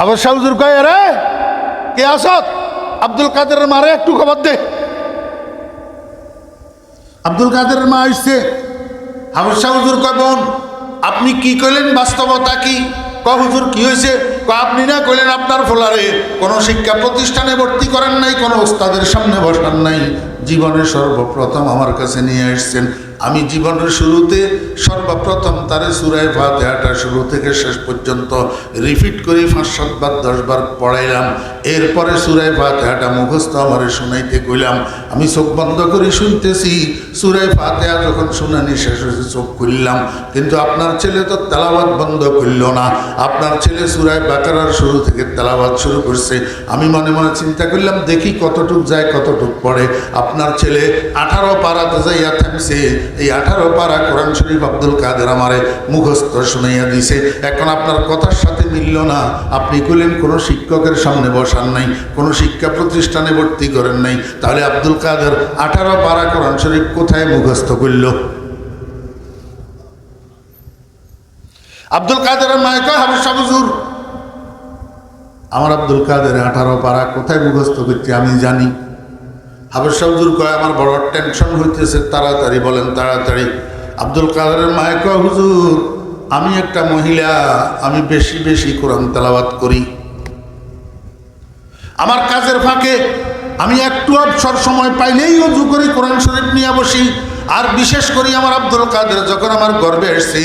হাফেজ সাহেব হুজুর কয়, রে কে আসত? আব্দুল কাদেরের মারে একটু খবর দে। আব্দুল কাদেরের মা আসছে। হাফেজ সাহেব হুজুর কয়, বোন আপনি কি কইলেন, বাস্তবতা কি? কয় হুজুর কি হয়েছে? কয় আপনি না কইলেন আপনার ফোলারে কোনো শিক্ষা প্রতিষ্ঠানে ভর্তি করেন নাই, কোনো ওস্তাদের সামনে বসান নাই, জীবনে সর্বপ্রথম আমার কাছে নিয়ে আসছেন। আমি জীবনের শুরুতে সর্বপ্রথম তারে সূরা ফাতিহাটা শুরু থেকে শেষ পর্যন্ত রিপিট করে 5-7 বার 10 বার পড়াইলাম। এরপরে সূরা ফাতিহাটা মুখস্থ আমারে শুনাইতে কইলাম। আমি চোখ বন্ধ করে শুনতেছি। সূরা ফাতিহা যখন শুনানি শেষ হয়েছে চোখ খুললাম, কিন্তু আপনার ছেলে তো তেলাওয়াত বন্ধ করল না। আপনার ছেলে সূরা বাকারার শুরু থেকে তেলাওয়াত শুরু করছে। আমি মনে মনে চিন্তা করলাম, দেখি কতটুক যায় কতটুক পড়ে। আপনার ছেলে 18 পারাতে যাইয়া থামছে। এই 18 পারা কোরআন শরীফ আব্দুল কাদের আমারে মুখস্থ শুনাইয়া দিছে। এখন আপনার কথার সাথে মিলল না। আপনি কইলেন কোনো শিক্ষকের সামনে বসান নাই, কোনো শিক্ষা প্রতিষ্ঠানে ভর্তি করেন নাই, তাহলে আব্দুল কাদের 18 পারা কোরআন শরীফ কোথায় মুখস্থ করল? আব্দুল কাদেরের মায়ে কয়, হাফেজ সাহেব হুজুর আমার আব্দুল কাদের 18 পারা কোথায় মুখস্থ করছে আমি জানি। হাফেজ সাহেব হুজুর কয়, আমার বড় টেনশন হইতেছে, তাড়াতাড়ি বলেন তাড়াতাড়ি। আব্দুল কাদেরের মায়ে কয়, হুজুর আমি একটা মহিলা, আমি বেশি বেশি কোরআন তেলাওয়াত করি। আমার কাজের ফাঁকে আমি একটু অবসর সময় পাইলেই ওযু করে কোরআন শরীফ নিয়ে বসি। আর বিশেষ করে আমার আব্দুল কাদের যখন আমার গর্বে আসছে,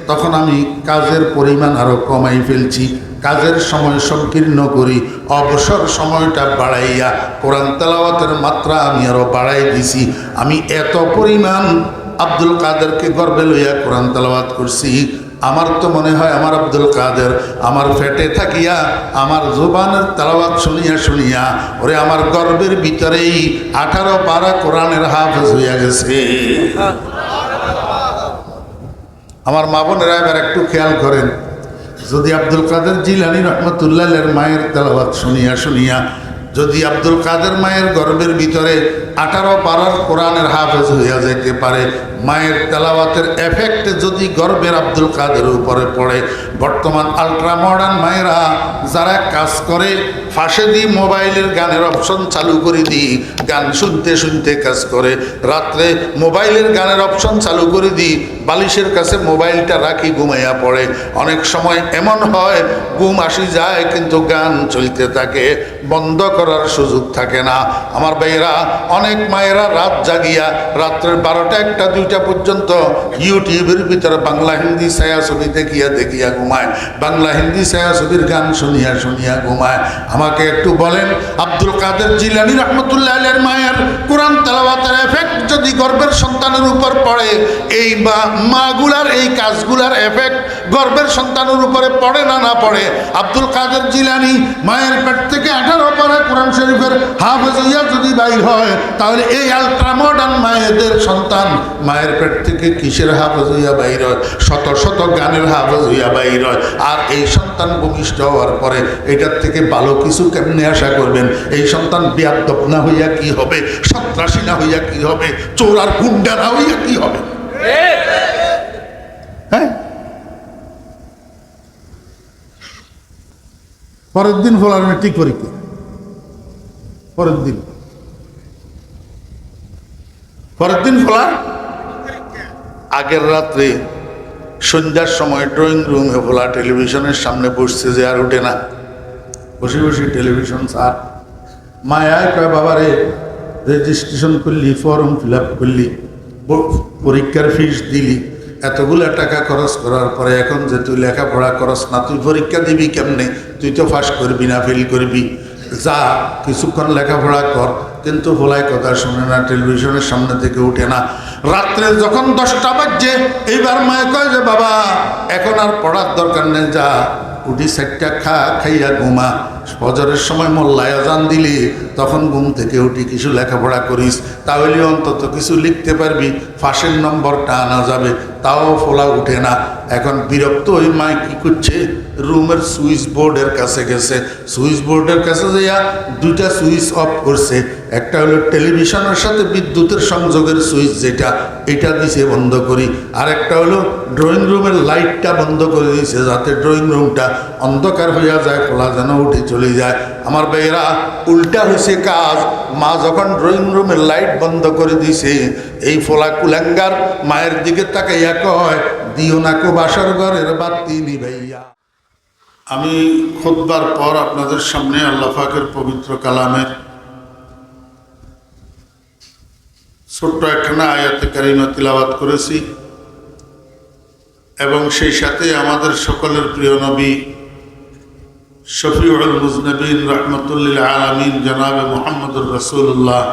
তখন আমি কাজের পরিমাণ আরো কমাই ফেলছি, কাজের সময় সংকীর্ণ করি, অবসর সময়টা বাড়াইয়া কোরআন তেলাওয়াতের মাত্রা আমি আরো বাড়াই দিছি। আমি এত পরিমাণ আব্দুল কাদেরকে গর্বে লইয়া কোরআন তেলাওয়াত করছি। আমার তো মনে হয় আমার আব্দুল কাদের আমার পেটে থাকিয়া আমার জবানের তেলাওয়াত শুনিয়া শুনিয়া ওরে আমার গর্বের ভিতরেই 18 পারা কোরআনের হাফেজ হইয়া গেছে। আমার মা বোনেরা এবার একটু খেয়াল করেন, যদি আব্দুল কাদের জিলানী রহমতুল্লাহের মায়ের তেলাওয়াত শুনিয়া শুনিয়া যদি আব্দুল কাদের মায়ের গর্বের ভিতরে 18 পারার কোরআনের হাফেজ হইয়া যাইতে পারে, মায়ের তেলাওয়াতের এফেক্ট যদি গর্বের আব্দুল কাদের উপরে পড়ে, বর্তমান আলট্রা মডার্ন মায়েরা যারা কাজ করে ফাঁসে দিয়ে মোবাইলের গানের অপশন চালু করে দিই, গান শুনতে শুনতে কাজ করে, রাত্রে মোবাইলের গানের অপশন চালু করে দিই, বালিশের কাছে মোবাইলটা রাখি, ঘুমাইয়া পড়ে। অনেক সময় এমন হয় ঘুম আসি যায় কিন্তু গান চলতে থাকে, বন্ধ করার সুযোগ থাকে না। আমার ভাইয়েরা, অনেক মায়েরা রাত জাগিয়া রাত্রের 12টা 1টা 2টা পর্যন্ত ইউটিউবের ভিতরে বাংলা হিন্দি ছায়াছবি দেখিয়া দেখিয়া ঘুমায়, বাংলা হিন্দি ছায়াছবির গান শুনিয়া শুনিয়া ঘুমায়। আমাকে একটু বলেন, আব্দুল কাদের জিলানী রহমতুল্লাহের মায়ের কোরআন তেলাওয়াতের এফেক্ট যদি গর্ভের সন্তানের উপর পড়ে, এই মাগুলার এই কাজগুলার এফেক্ট গর্ভের সন্তানের উপরে পড়ে না না পড়ে? আব্দুল কাদের জিলানী মায়ের পেট থেকে 18 পারা কোরআন শরীফের হাফেজ হইয়া যদি বাইর হয়, তাহলে এই আলট্রা মডার্ন মায়েদের সন্তান মায়ের পেট থেকে কিসের হাফেজ হইয়া বাইর হয়? শত শত গানের হাফেজ হইয়া বাইর হয়। আর এই সন্তান ভূমিষ্ঠ হওয়ার পরে এটার থেকে ভালো কিছু কেমনে আশা করবেন? এই সন্তান বেয়াদব না হইয়া কি হবে? সন্ত্রাসী না হইয়া কি হবে? চোর আর গুন্ডা না হইয়া কি হবে? হ্যাঁ, পরের দিন ফলার মেট্রিক পরীক্ষা, পরের দিন ফলার আগের রাত্রে সন্ধ্যার সময় ড্রয়িং রুমে ফোলা টেলিভিশনের সামনে বসছে, যে আর উঠে না, বসে বসে টেলিভিশন সার। মায়ায় কয়, বাবারে রেজিস্ট্রেশন করলি, ফর্ম ফিল আপ করলি, পরীক্ষার ফিস দিলি, এতগুলো টাকা খরচ করার পরে এখন যে তুই লেখাপড়া করস না, তুই পরীক্ষা দিবি কেমনে? তুই তো পাস করবি না, ফেল করবি, যা কিছুক্ষণ লেখাপড়া কর। কিন্তু ভোলায় কথা শুনে না, টেলিভিশনের সামনে থেকে উঠে না। রাত্রে যখন 10টা বাজছে, এইবার মায়ে কয় যে বাবা এখন আর পড়ার দরকার নেই, যা উঠি 4টা খাইয়া ঘুমা। ফজরের সময় মোল্লায় আজান দিলি তখন ঘুম থেকে উঠি কিছু লেখাপড়া করিস, তাহলে অন্তত কিছু লিখতে পারবি, ফাঁসের নম্বরটা আনা যাবে, তাও ফোলা উঠে না। এখন বিরক্ত ওই মায় কি করছে, রুমের সুইচ বোর্ডের কাছে গেছে, সুইচ বোর্ডের কাছে যাইয়া দুইটা সুইচ অফ করছে। একটা হলো টেলিভিশনের সাথে বিদ্যুতের সংযোগের সুইচ, যেটা এটা দিছে বন্ধ করি, আর একটা হলো ড্রয়িং রুমের লাইটটা বন্ধ করে দিয়েছে, যাতে ড্রয়িং রুমটা অন্ধকার হইয়া যায়, খোলা যেন উঠে চলে যায়। আমার ভাইয়েরা, উল্টা হয়েছে কাজ। মা যখন ড্রয়িং রুমের লাইট বন্ধ করে দিছে, এই ফোলা কুলাঙ্গার মায়ের দিকে তাকাইয়া কয়, দিও না কো বাসার ঘরের বাতি নিভাইয়া। আমি খুতবার পর আপনাদের সামনে আল্লাহ পাকের পবিত্র কালামের ছোট্ট একখানা আয়াতে কারিমা তিলাওয়াত করেছি, এবং সেই সাথে আমাদের সকলের প্রিয় নবী শফিউল মুজনবিন রহমতুল্লিল আলমিন জনাবে মুহাম্মদুর রাসূলুল্লাহ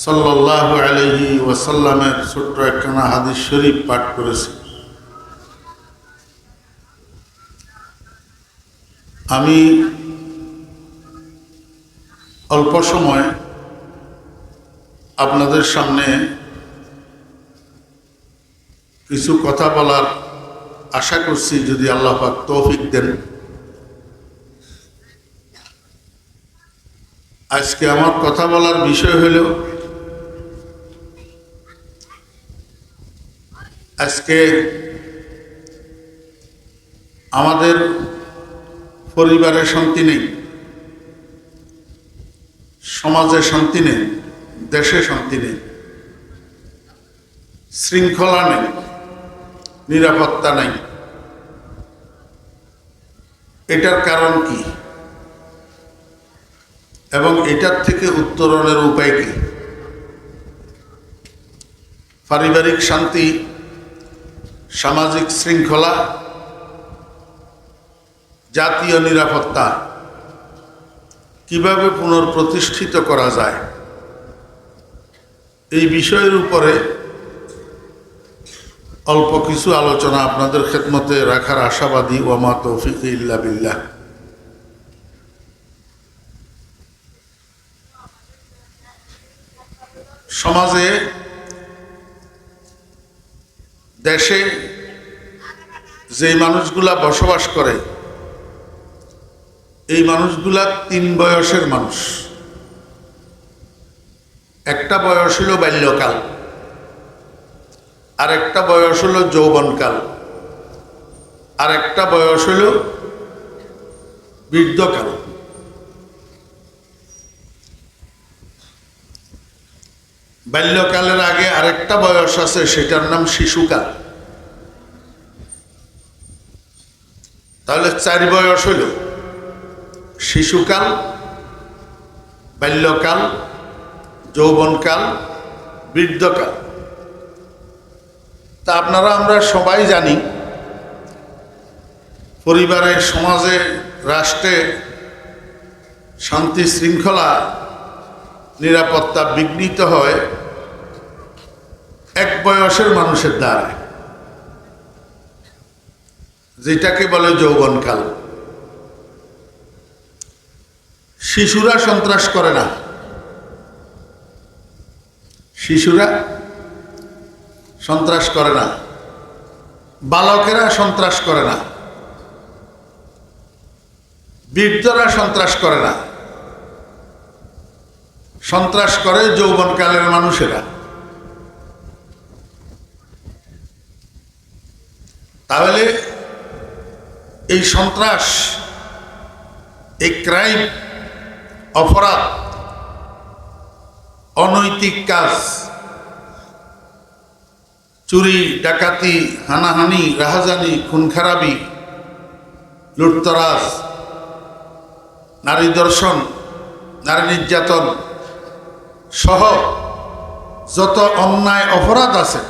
সাল্লাল্লাহু আলাইহি ওয়াসাল্লামের ছোট্ট একখানা হাদিস শরীফ পাঠ করেছি। আমি অল্প সময় আপনাদের সামনে কিছু কথা বলার আশা করছি, যদি আল্লাহ পাক তৌফিক দেন। আজকে আমার কথা বলার বিষয় হল, আজকে আমাদের পরিবারে শান্তি নেই, সমাজে শান্তি নেই, দেশে শান্তি নেই, শৃঙ্খলা নেই, নিরাপত্তা নাই। এটার কারণ কি এবং এটার থেকে উত্তরণের উপায় কি? পারিবারিক শান্তি, সামাজিক শৃঙ্খলা, জাতীয় নিরাপত্তা কিভাবে পুনঃপ্রতিষ্ঠিত করা যায়, এই বিষয়ের উপরে অল্প কিছু আলোচনা আপনাদের খেদমতে রাখার আশাবাদী। ওয়া তৌফিক ইল্লা বিল্লাহ। সমাজে, দেশে যে মানুষগুলা বসবাস করে, এই মানুষগুলা তিন বয়সের মানুষ। একটা বয়স হলো বাল্যকাল, আর একটা বয়স হলো যৌবনকাল, আর একটা বয়স হলো বৃদ্ধকাল। বাল্যকালের আগে আরেকটা বয়স আছে, সেটার নাম শিশুকাল। তাহলে 4 বয়স হইল শিশুকাল, বাল্যকাল, যৌবনকাল, বৃদ্ধকাল। তা আপনারা আমরা সবাই জানি, পরিবারে, সমাজে, রাষ্ট্রে শান্তি শৃঙ্খলা নিরাপত্তা বিঘ্নিত হয় এক বয়সের মানুষের দ্বারা, যেটাকে বলে যৌবনকাল। শিশুরা সন্ত্রাস করে না, শিশুরা সন্ত্রাস করে না, বালকেরা সন্ত্রাস করে না, বৃদ্ধরা সন্ত্রাস করে না, সন্ত্রাস করে যৌবনকালের মানুষেরা। তাহলে এই সন্ত্রাস, এই ক্রাইম, অপরাধ, অনৈতিক কাজ, চুরি, ডাকাতি, হানাহানি, রাহাজানি, খুন খারাপি, লুটতরাজ, নারী ধর্ষণ, নারী নির্যাতন সহ যত অন্যায় অপরাধ আছে,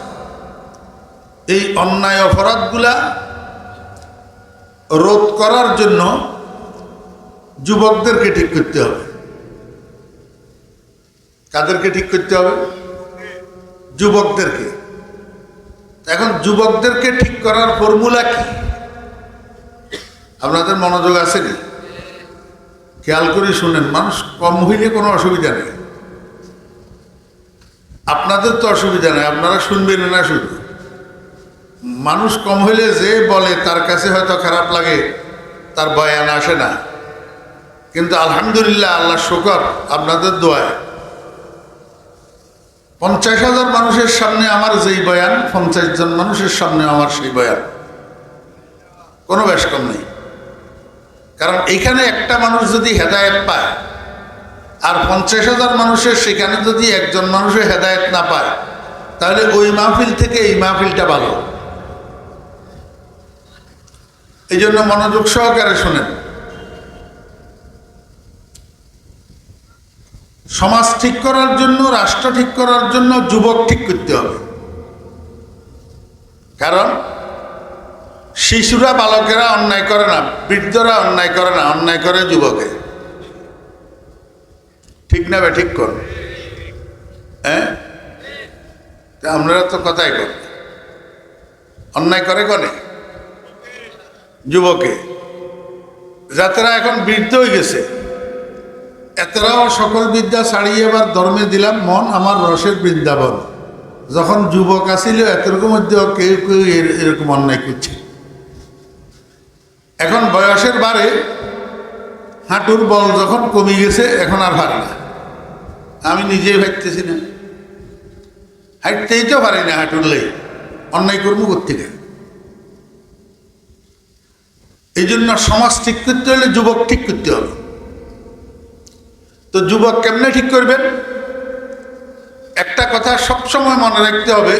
এই অন্যায় অপরাধগুলা রোধ করার জন্য যুবকদেরকে ঠিক করতে হবে। কাদেরকে ঠিক করতে হবে? যুবকদেরকে। এখন যুবকদেরকে ঠিক করার ফর্মুলা কি? আপনাদের মনোযোগ আছে খেয়াল করে শুনেন, মানুষ কম হইলে কোনো অসুবিধা নেই, আপনাদের তো অসুবিধা নেই, আপনারা শুনবেন না। শুধু মানুষ কম হইলে যে বলে তার কাছে হয়তো খারাপ লাগে, তার বয়ান আসে না। কিন্তু আলহামদুলিল্লাহ, আল্লাহ শুকর, আপনাদের দোয়ায় 50,000 মানুষের সামনে আমার যেই বয়ান, 50 জন মানুষের সামনে আমার সেই বয়ান, কোনো বেশ কম নেই। কারণ এইখানে একটা মানুষ যদি হেদায়েত পায় আর 50,000 মানুষের সেখানে যদি একজন মানুষের হেদায়েত না পায়, তাহলে ওই মাহফিল থেকে এই মাহফিলটা ভালো। এই জন্য মনোযোগ সহকারে শোনেন। সমাজ ঠিক করার জন্য, রাষ্ট্র ঠিক করার জন্য যুবক ঠিক করতে হবে। কারণ শিশুরা, বালকেরা অন্যায় করে না, বৃদ্ধরা অন্যায় করে না, অন্যায় করে যুবকে। ঠিক না বে ঠিক কর? হ্যাঁ, আপনারা তো কথাই কর, অন্যায় করে কনে? যুবকে। যাত্রা এখন বৃদ্ধ হয়ে গেছে, এতরাও সকল বিদ্যা ছাড়িয়ে এবার ধর্মে দিলাম মন আমার রসের বৃন্দাবন। যখন যুবক আসিল এতরকম মধ্যেও কেউ কেউ এরকম অন্যায় করছে। এখন বয়সের বারে হাঁটুর বল যখন কমে গেছে, এখন আর পারে না। আমি নিজেই ভাবতেছি না, হাঁটতেই তো পারি না, হাঁটুর লেই অন্যায় কর্ম করতে। এই জন্য সমাজ ঠিক করতে হলে যুবক ঠিক করতে হবে। তো যুবক কেমনে ঠিক করবেন? একটা কথা সবসময় মনে রাখতে হবে,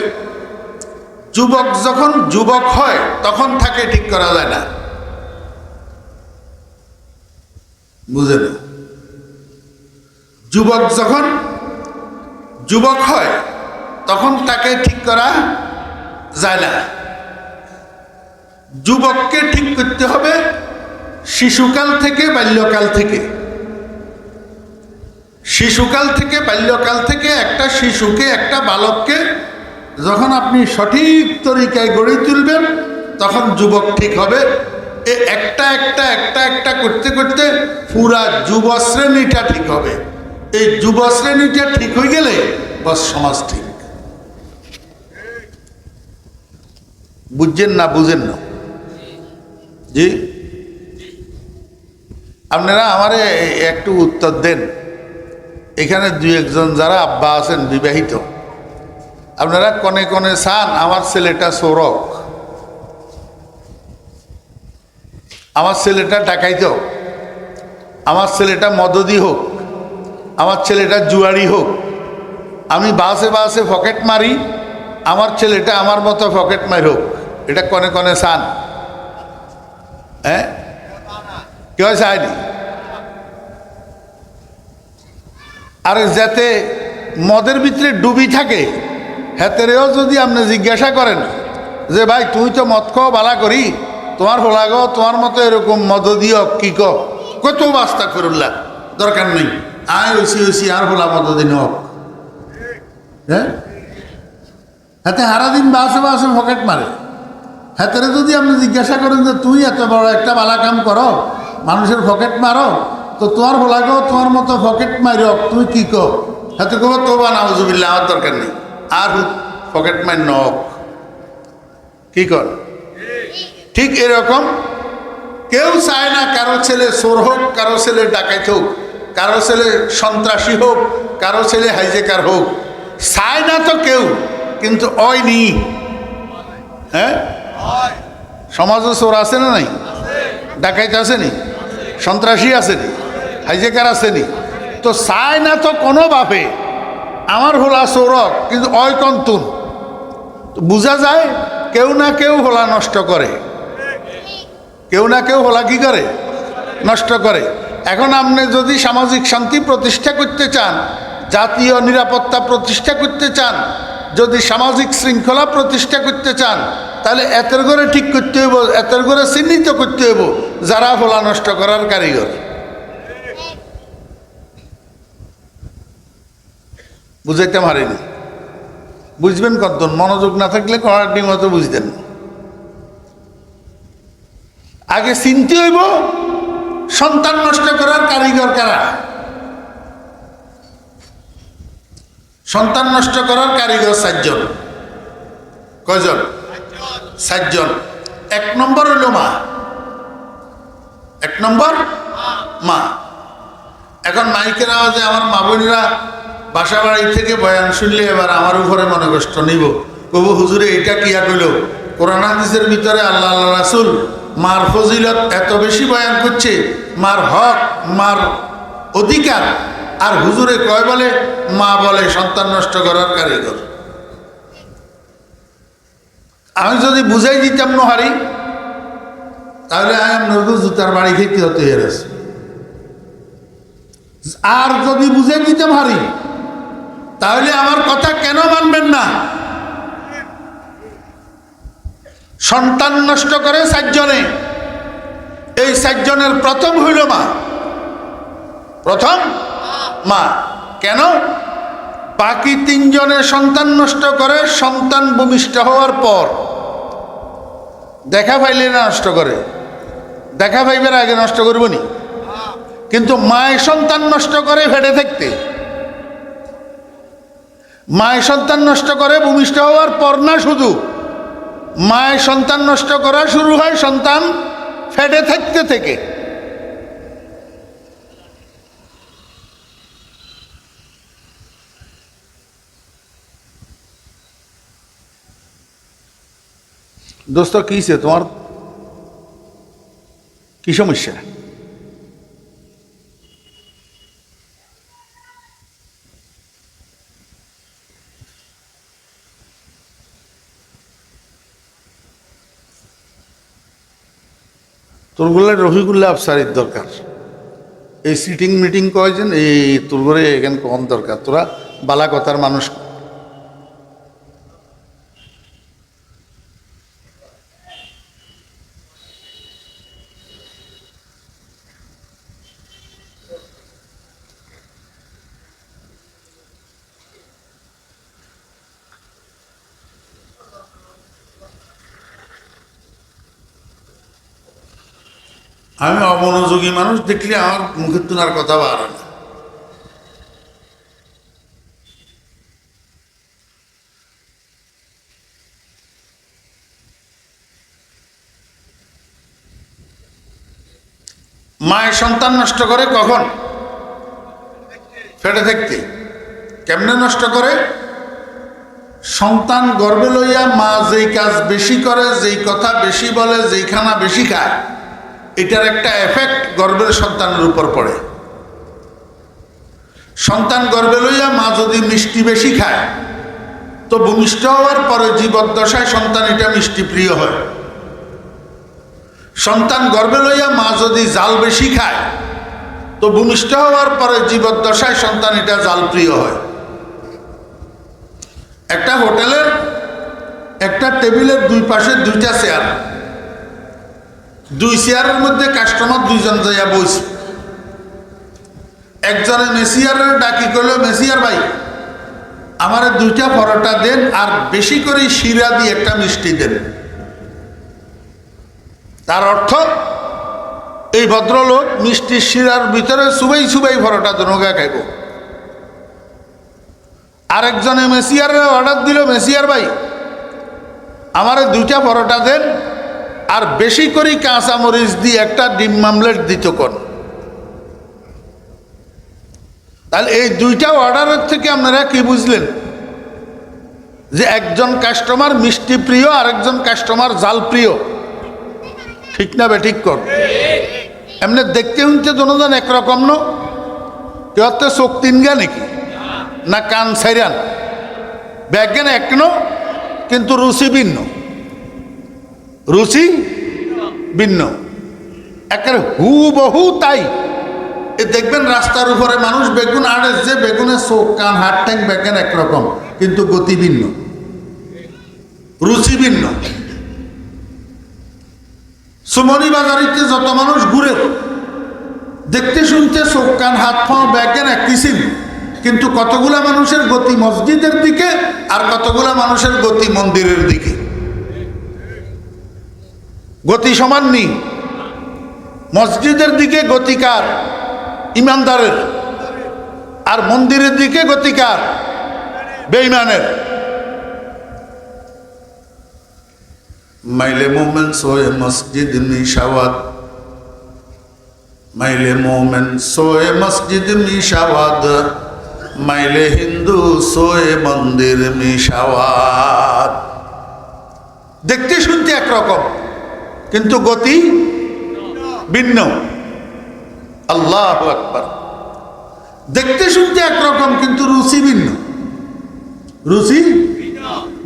যুবক যখন যুবক হয় তখন তাকে ঠিক করা যায় না। বুঝেন? যুবক যখন যুবক হয় তখন তাকে ঠিক করা যায় না। যুবককে ঠিক করতে হবে শিশুকাল থেকে, বাল্যকাল থেকে। শিশুকাল থেকে, বাল্যকাল থেকে একটা শিশুকে, একটা বালককে যখন আপনি সঠিক তরিকায় গড়ে তুলবেন, তখন যুবক ঠিক হবে। একটা একটা একটা একটা করতে করতে পুরা যুব শ্রেণীটা ঠিক হবে। এই যুব শ্রেণীটা ঠিক হয়ে গেলে বস সমাজ ঠিক। বুঝছেন না? বুঝেন না? জি, আপনারা আমারে একটু উত্তর দেন। এখানে দুই একজন যারা আব্বা আছেন বিবাহিত, আপনারা কনে কনে চান আমার ছেলেটা চোরক, আমার ছেলেটা ডাকাইত, আমার ছেলেটা মদদি হোক, আমার ছেলেটা জুয়ারি হোক, আমি বাসে বাসে পকেট মারি, আমার ছেলেটা আমার মতো পকেট মার হোক। এটা কনে কনে চান? হ্যাঁ, কেউ চায়নি। আর যাতে মদের ভিতরে ডুবি থাকে, হেতেরেও যদি আপনি জিজ্ঞাসা করেন যে ভাই তুই তো মদ খাও বালা করি, তোমার হোলা গো তোমার মতো এরকম মদ দিও কি কত বাস্তা করুল্লা, দরকার নেই, আয় ওইসি আর হোলা মদ দিন হোক। হ্যাঁ, হাতে সারাদিন বাসে বাসে পকেট মারে। হাতেরে যদি আপনি জিজ্ঞাসা করেন যে তুই এত বড় একটা বালা কাম করো, মানুষের পকেট মারো, তো তোমার হোলা গো তোমার মতো পকেট মারক, তুই কি কো? হাতে কব তো বা নাউজুবিল্লাহ, আমার দরকার নেই, আর পকেট মার নক কি কর। ঠিক এরকম কেউ চায় না কারো ছেলে চোর হোক, কারো ছেলে ডাকাইত হোক, কারো ছেলে সন্ত্রাসী হোক, কারো ছেলে হাইজেকার হোক, চায় না তো কেউ, কিন্তু ওই নি। হ্যাঁ, সমাজে চোর আছে না নাই? ডাকাইত আসেনি? সন্ত্রাসী আসেনি? হাইজেকার আসেনি? তো চায় না তো কোনো বাপে আমার হোলা চোরক, কিন্তু ওই কন্তুন বুঝা যায় কেউ না কেউ হোলা নষ্ট করে, কেউ না কেউ হোলা কি করে? নষ্ট করে। এখন আপনি যদি সামাজিক শান্তি প্রতিষ্ঠা করতে চান, জাতীয় নিরাপত্তা প্রতিষ্ঠা করতে চান, যদি সামাজিক শৃঙ্খলা প্রতিষ্ঠা করতে চান, তাহলে এতের করে ঠিক করতে হইব, এতের করে চিহ্নিত করতে হইব যারা হোলা নষ্ট করার কারিগর। বুঝাইতে পারিনি? বুঝবেন কত? মনোযোগ না থাকলে কড়াটি মতো বুঝতেন। আগে চিনতে হইব সন্তান নষ্ট করার কারিগর কারা? সন্তান নষ্ট করার কারিগর 4 জন। কয়জন? 4 জন। 1 নম্বর হলো মা। 1 নম্বর মা। এখন মাইকের আওয়াজে আমার মা বোনেরা বাসা বাড়ি থেকে বয়ান শুনলে এবার আমার উপরে মনে কষ্ট নিব, কবু হুজুরে এটা কিয়া কইল? কোরআন হাদিসের ভিতরে আল্লাহ আল্লাহ রাসূল মার ফজিলত এত বেশি বয়ান করছে, মার হক, মার অধিকার, আর হুজুরে কয় বলে মা বলে সন্তান নষ্ট করার কারিগর। আমি যদি বুঝাই দিতাম নহারি, তাহলে আমি জুতার বাড়ি খেতে হতে এসে। আর যদি বুঝাই দিতাম হারি, তাহলে আমার কথা কেন মানবেন না? সন্তান নষ্ট করে 4 জনে। এই 4 জনের প্রথম হইল মা। প্রথম মা। কেন? বাকি 3 জনের সন্তান নষ্ট করে সন্তান ভূমিষ্ঠ হওয়ার পর। দেখা পাইলে না নষ্ট করে, দেখা পাইবার আগে নষ্ট করব নি? কিন্তু মায়ের সন্তান নষ্ট করে ফেটে থাকতে। মায়ের সন্তান নষ্ট করে ভূমিষ্ঠ হওয়ার পর না, শুধু মায়ের সন্তান নষ্ট করা শুরু হয় সন্তান ফেটে থাকতে থেকে। দোস্ত কিছে তোমার, কি সমস্যা? তোরগুলো রফিকুল্লাহ আফসারির দরকার। এই সিটিং মিটিং কয়জন, এই তোরগুলো এখানে কম দরকার। তোরা বালা কথার মানুষ। আমি অমনোযোগী মানুষ দেখলে আমার মুখের তুনার কথা বাড়ে না। মায়ের সন্তান নষ্ট করে কখন? ফেটে থাকতে। কেমনে নষ্ট করে? সন্তান গর্ভে লইয়া মা যেই কাজ বেশি করে, যেই কথা বেশি বলে, যেই খানা বেশি খায়, এটার একটা এফেক্ট গর্ভের সন্তানের উপর পড়ে। সন্তান গর্ভে লইয়া মা যদি মিষ্টি বেশি খায়, তো ভূমিষ্ঠ হওয়ার পরে জীবদ্দশায় সন্তান এটা মিষ্টি প্রিয় হয়। সন্তান গর্ভে লইয়া মা যদি জাল বেশি খায়, তো ভূমিষ্ঠ হওয়ার পরে জীবদ্দশায় সন্তান এটা জাল প্রিয় হয়। একটা হোটেলের একটা টেবিলের 2 পাশে 2টা চেয়ার, 2 চেয়ারের মধ্যে কাস্টমার 2 জন যাইয়া বইছে। একজনে মেসিয়ারের ডাকি কইল, মেসিয়ার ভাই আমার 2টা পরোটা দেন, আর বেশি করে শিরা দিয়ে একটা মিষ্টি দেন। তার অর্থ এই ভদ্রলোক মিষ্টির শিরার ভিতরে সুবাই সুবাই পরোটা দনোগা খাইব। আরেকজনে মেসিয়ারের অর্ডার দিল, মেসিয়ার ভাই আমার 2টা পরোটা দেন, আর বেশি করে কাঁচা মরিচ দিয়ে একটা ডিম মামলেট দিত কোন। তাহলে এই 2টা অর্ডারের থেকে আপনারা কি বুঝলেন? যে একজন কাস্টমার মিষ্টি প্রিয়, আরেকজন কাস্টমার জাল প্রিয়। ঠিক না বে? ঠিক কর। এমনি দেখতে শুনতে দুজন একরকম ন? কেউ তো চোখ 3 গা নাকি, না কান 4 ব্যাজ্ঞান এক ন, কিন্তু রুচি ভিন্ন। রুচি ভিন্ন, একেবারে হুবহু তাই। এ দেখবেন রাস্তার উপরে মানুষ বেগুন আড়ে, যে বেগুনের চোখ কান হাত ট্যাং বেগুন একরকম, কিন্তু গতি ভিন্ন, রুচি ভিন্ন। সুমনি বাজারিতে যত মানুষ ঘুরে, দেখতে শুনতে চোখ কান হাত পা বেগুন এক কিসিম, কিন্তু কতগুলা মানুষের গতি মসজিদের দিকে, আর কতগুলা মানুষের গতি মন্দিরের দিকে। গতি সমান নেই। মসজিদের দিকে গতিকার ইমানদারের, আর মন্দিরের দিকে গতিকার বেঈমানের। মাইলে মোমেন সোয়ে মসজিদ মিশাওয়াত, মাইলে মোমেন সোয়ে মসজিদ মিশাওয়াত, মাইলে হিন্দু সোয়ে মন্দির মিশাওয়াত। দেখতে শুনতে একরকম কিন্তু গতি ভিন্ন। আল্লাহু আকবার। দেখতে শুনতে একরকম কিন্তু রুচি ভিন্ন, রুচি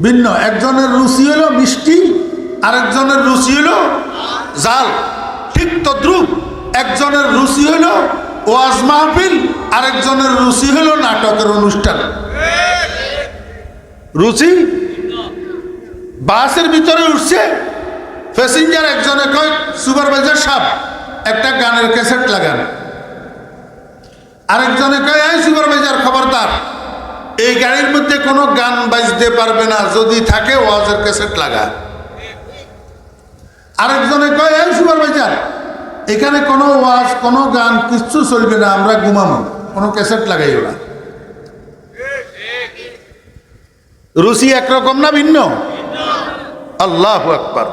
ভিন্ন। একজনের রুচি হলো মিষ্টি, আরেকজনের রুচি হলো জাল। ঠিক তদ্রুপ একজনের রুচি হলো ওয়াজ মাহফিল, আরেকজনের রুচি হলো নাটকের অনুষ্ঠান। রুচি। বাসের ভিতরে উঠছে প্যাসেঞ্জার, একজনে কয় সুপারভাইজার সাহেব একটা গানের ক্যাসেট লাগান, আরেকজনে কয় এই সুপারভাইজার খবরদার, এই গাড়ির মধ্যে কোনো গান বাজতে পারবে না, যদি থাকে ওয়াজের ক্যাসেট লাগা। আরেকজনে কয় এই সুপারভাইজার এখানে কোনো ওয়াজ কোনো গান কিচ্ছু চলবে না, আমরা ঘুমাবো, কোনো ক্যাসেট লাগাইও না। রুচি একরকম না ভিন্ন? আল্লাহু আকবার।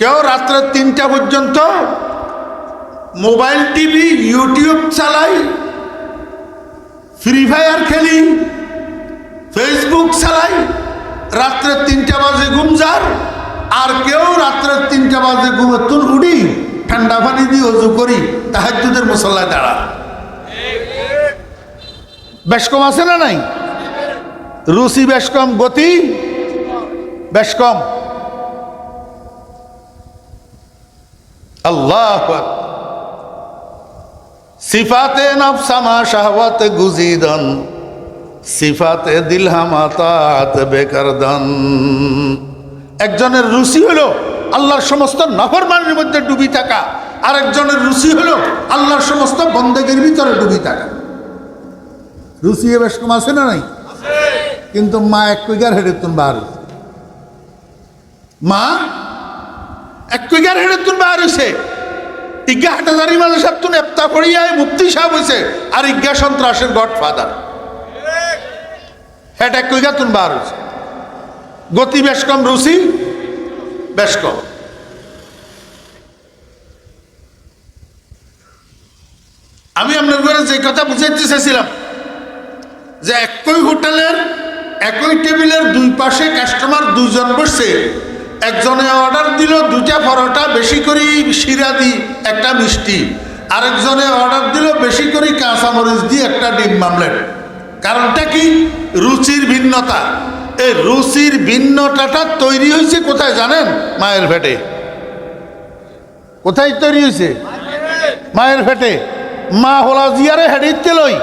কেউ রাত্রে 3টা পর্যন্ত মোবাইল টিভি ইউটিউব চালাই, ফ্রি ফায়ার খেলি, ফেসবুক চালাই, রাত্রে 3টা বাজে ঘুম যার। আর কেউ রাত্রে 3টা বাজে ঘুমে তুল উঠি ঠান্ডা পানি দিয়ে অজু করি তাহাজ্জুদের মুসল্লায় দাঁড়া। বেশ কম আছে না নাই? রুচি বেশ কম, গতি বেশ কম। আল্লাহ সিফাতে নফসামা শাহওয়াতে গুজিদন, সিফাতে দিলহামাতাত বেকারদন। একজনের রুচি হলো আল্লাহর সমস্ত নাফরমানির মধ্যে ডুবি থাকা, আর একজনের রুচি হলো আল্লাহর সমস্ত বন্দেগীর ভিতরে ডুবি থাকা। রুচি বেশ কম আছে না নাই? কিন্তু মা এক কুইগার হেডে তুন বার, মা এক কুইগার হেডে তুন বার হয়েছে। ইজ্ঞা হাটাজারি মানুষ তুন এপ্তা পড়িয়ায় মুফতি সাহেব হয়েছে, আর ইজ্ঞা সন্ত্রাসের গডফাদার। হেড এক কুইগা তুন বার হয়েছে। গতি বেশ কম, রুচি বেশ কম। আমি আপনার ঘরে যে কথা বুঝাইতে চাইছিলাম যে একই হোটেলের একই টেবিলের দুই পাশে কাস্টমার দুজন বসছে, একজনে অর্ডার দিল 2টা পরোটা বেশি করে শিরা দি একটা মিষ্টি, আরেকজনে অর্ডার দিল বেশি করে কাঁচামরিচ দিয়ে একটা ডিম মামলেট। কারণটা কি? রুচির ভিন্নতা। এই রুচির ভিন্নতাটা তৈরি হয়েছে কোথায় জানেন? মায়ের পেটে। কোথায় তৈরি হয়েছে? মায়ের পেটে। মা হলা জিয়ারে হেডিতে লই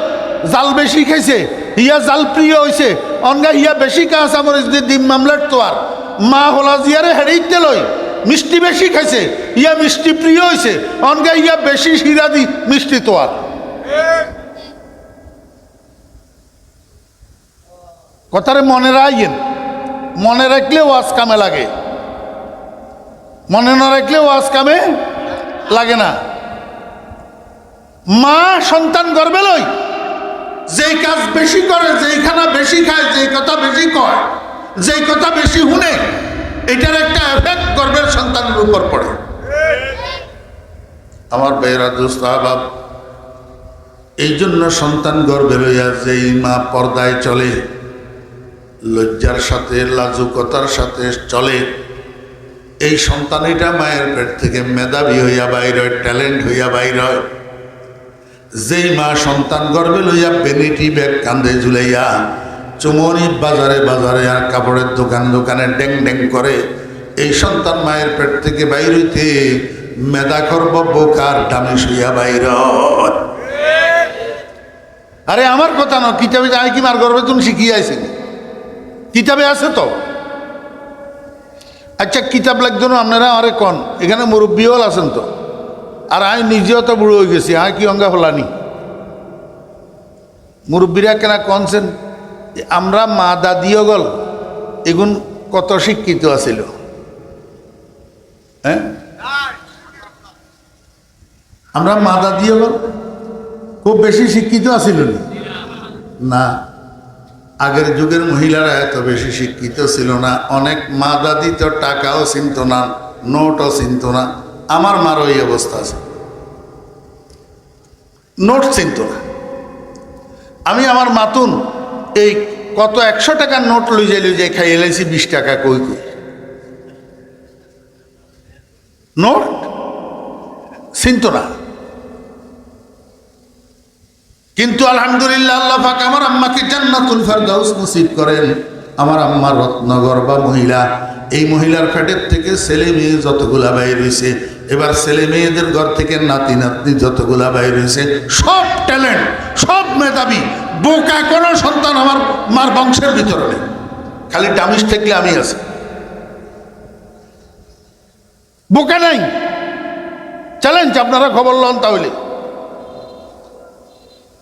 জাল বেশি খাইছে, ইয়া জাল প্রিয় হয়েছে, অনগা ইয়া বেশি কাঁচামরিচ দিয়ে ডিম মামলেট তো। আর মা হলা জিয়ারে হেডিতে লই মিষ্টি বেশি খাইছে, ইয়া মিষ্টি প্রিয় হয়েছে, অনগা ইয়া বেশি শিরা দি মিষ্টি তো। আর কথারে মনে রাখেন, মনে রাখলে ওয়াজ কামে লাগে, মনে না রাখলে ওয়াজ কামে লাগে না। মা সন্তান গর্বে লই যেই কাজ বেশি করে, যেইখানা বেশি খায়, যেই কথা বেশি কয়, যেই কথা বেশি শুনে, এটার একটা এফেক্ট গর্বের সন্তানের উপর পড়ে। আমার বেহরা দোস্ত আহবাব, এই জন্য সন্তান গর্বে লইয়া যেই মা পর্দায় চলে, লজ্জার সাথে লাজুকতার সাথে চলে, এই সন্তানিটা মায়ের পেট থেকে মেধাবী হইয়া বাইর হয়, ট্যালেন্ট হইয়া বাইর হয়। যেই মা সন্তান গর্বে লইয়া পেনিটি ব্যাগ কান্দে ঝুলাইয়া চুমনি বাজারে বাজারে আর কাপড়ের দোকান দোকানে ড্যাং ড্যাং করে, এই সন্তান মায়ের পেট থেকে বাইর হইতে মেধা করব বোকার দামে শুইয়া বাইর। আরে আমার কথা না, কিতাবে যাই কি মার গর্বে তুমি শিখিয়ে আইসি, কিতাবে আছে তো। আচ্ছা কিতাব লাগতো না আপনারা আরে কন, এখানে মুরব্বী হল আছেন তো, আর আমি নিজেও তো বুড়ো হয়ে গেছি, কি অঙ্গা হলানি। মুরব্বীরা কেনা কনছেন আমরা মা দাদিও গল এগুন কত শিক্ষিত আছিল, হ্যাঁ আমরা মাদা দিয়ে খুব বেশি শিক্ষিত আছিল না। আগের যুগের মহিলারা এত বেশি শিক্ষিত ছিল না। অনেক মাদা দিত, টাকাও চিনত না, নোটও চিনত না। আমার মার ওই অবস্থা আছে, নোট চিনত না। আমি আমার মাতুন এই কত 100 টাকার নোট লই যাই খাই এলাইছি 20 টাকা কই কই নোট চিনত না। কিন্তু আলহামদুলিল্লাহ আল্লাহ পাক আমার আম্মাকে জান্নাতুল ফেরদাউস নসিব করেন। আমার আম্মা রত্নগর্ভা মহিলা। এই মহিলার পেটের থেকে ছেলে মেয়ে যতগুলা বাইর হয়েছে, এবার ছেলে মেয়েদের ঘর থেকে নাতি নাতনি যতগুলা বাইর হয়েছে, সব ট্যালেন্ট, সব মেধাবী। বোকা কোনো সন্তান আমার মার বংশের ভিতরে নেই। খালি ডামিস থাকলে আমি আছি, বোকা নাই। চ্যালেঞ্জ, আপনারা খবর লন তাহলে।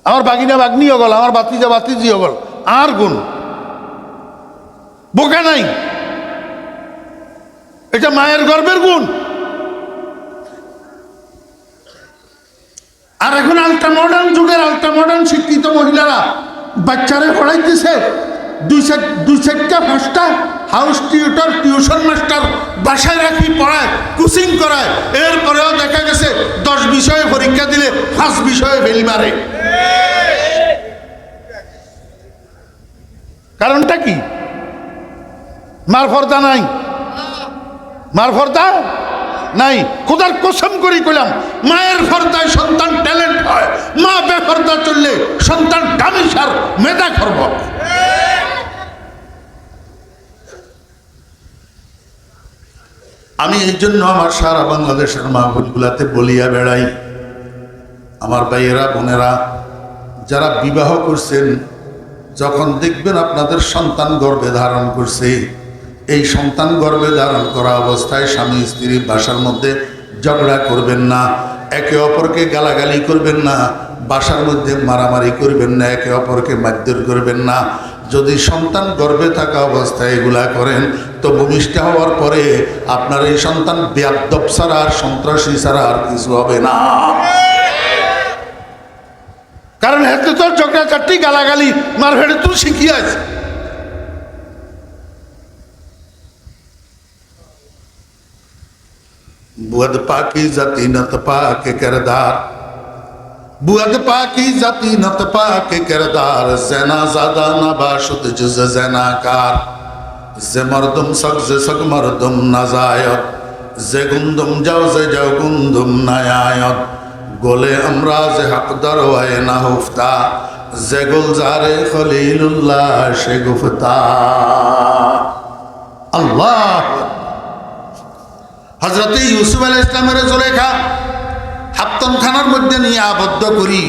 আমার বাগিনা বাগনি হগল, আমার বাতিজা বাতিজি হগল, আর গুণ বোকা নাই। এটা মায়ের গর্বের গুণ। আর এখন আলট্রা মডার্ন যুগের আলট্রা মডার্ন শিক্ষিত মহিলারা বাচ্চারে পড়াইতেছে 2-4টা হাউস টিউটর, টিউশন মাস্টার বাসায় রাখি পড়ায়, কোচিং করায়। এরপরেও দেখা গেছে 10 বিষয়ে পরীক্ষা দিলে 5 বিষয়ে ফেল মারে। কারণটা কি? মার পর্দা নাই, মার পর্দা নাই। খোদার কসম করি কইলাম, মায়ের পর্দায় সন্তান ট্যালেন্ট হয়, মা বেপর্দা চললে সন্তান ডামিসার মেধা করব। আমি এই জন্য আমার সারা বাংলাদেশের মাহফিলগুলাতে বলিয়া বেড়াই, আমার ভাইয়েরা বোনেরা যারা বিবাহ করছেন, যখন দেখবেন আপনাদের সন্তান গর্ভে ধারণ করছে, এই সন্তান গর্ভে ধারণ করা অবস্থায় স্বামী স্ত্রীর বাসার মধ্যে ঝগড়া করবেন না, একে অপরকে গালাগালি করবেন না, বাসার মধ্যে মারামারি করবেন না, একে অপরকে মারধর করবেন না। যদি সন্তান গর্ভে থাকা অবস্থায় এগুলা করেন, তো ভূমিষ্ঠ হওয়ার পরে আপনার এই সন্তান বেয়াদব ছাড়া আর সন্ত্রাসী ছাড়া আর কিছু হবে না। কারণ হেতে তোর ঝগড়া চারটি গালাগালি মার ভেড়ে তুই শিখিয়াছে। बुअद पाकी जाती नत पाके किरदार, बुअद पाकी जाती नत पाके किरदार, ज़ैना ज़ादा नबाशुद जुज़ ज़ैनाकार, ज़े मर्दुम सग ज़े सग मर्दुम नज़ायत, ज़े गुंदुम जाओ ज़े जाओ गुंदुम नयायत, गोले अमराज हक दरवाए ना हुफ्ता, ज़े गुलज़ारे खलीलुल्लाह शे गुफ्ता। अल्लाह হযরত ইউসুফ আলাইহিস সালামের জুলেখা হাপ্তনখানার মধ্যে নিয়ে আবদ্ধ করি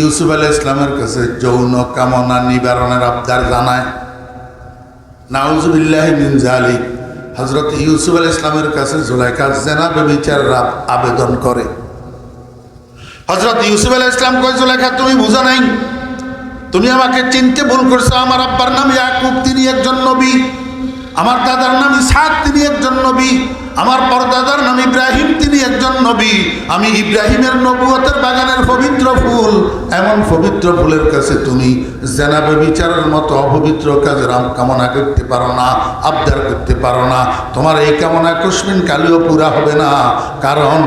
ইউসুফ আলাইহিস সালামের কাছে যৌন কামনা নিবারণের আবদার জানায়। নাউযুবিল্লাহি মিন যালিক। হযরত ইউসুফ আলাইহিস সালামের কাছে জুলেখা জিনা ব্যভিচারের আবেদন করে। হযরত ইউসুফ আলাইহিস সালাম কয়, জুলেখা তুমি বুঝো নাই, তুমি আমাকে চিনতে ভুল করছো। আমার আব্বার নাম ইয়াকুব, তিনি একজন নবী। আমার দাদার নাম ইসহাক, তিনি একজন নবী। আমার পরদাদার নাম ইব্রাহিম, তিনি একজন নবী। আমি ইব্রাহিমের নবুয়তের বাগানের পবিত্র ফুল, এমন পবিত্র ফুলের কাছে তুমি জিনা ব্যভিচারের মতো অপবিত্র কাজের কামনা করতে পারো না, আবদার করতে পারো না। তোমার এই কামনা কুসমিন কালেও পুরা হবে না। কারণ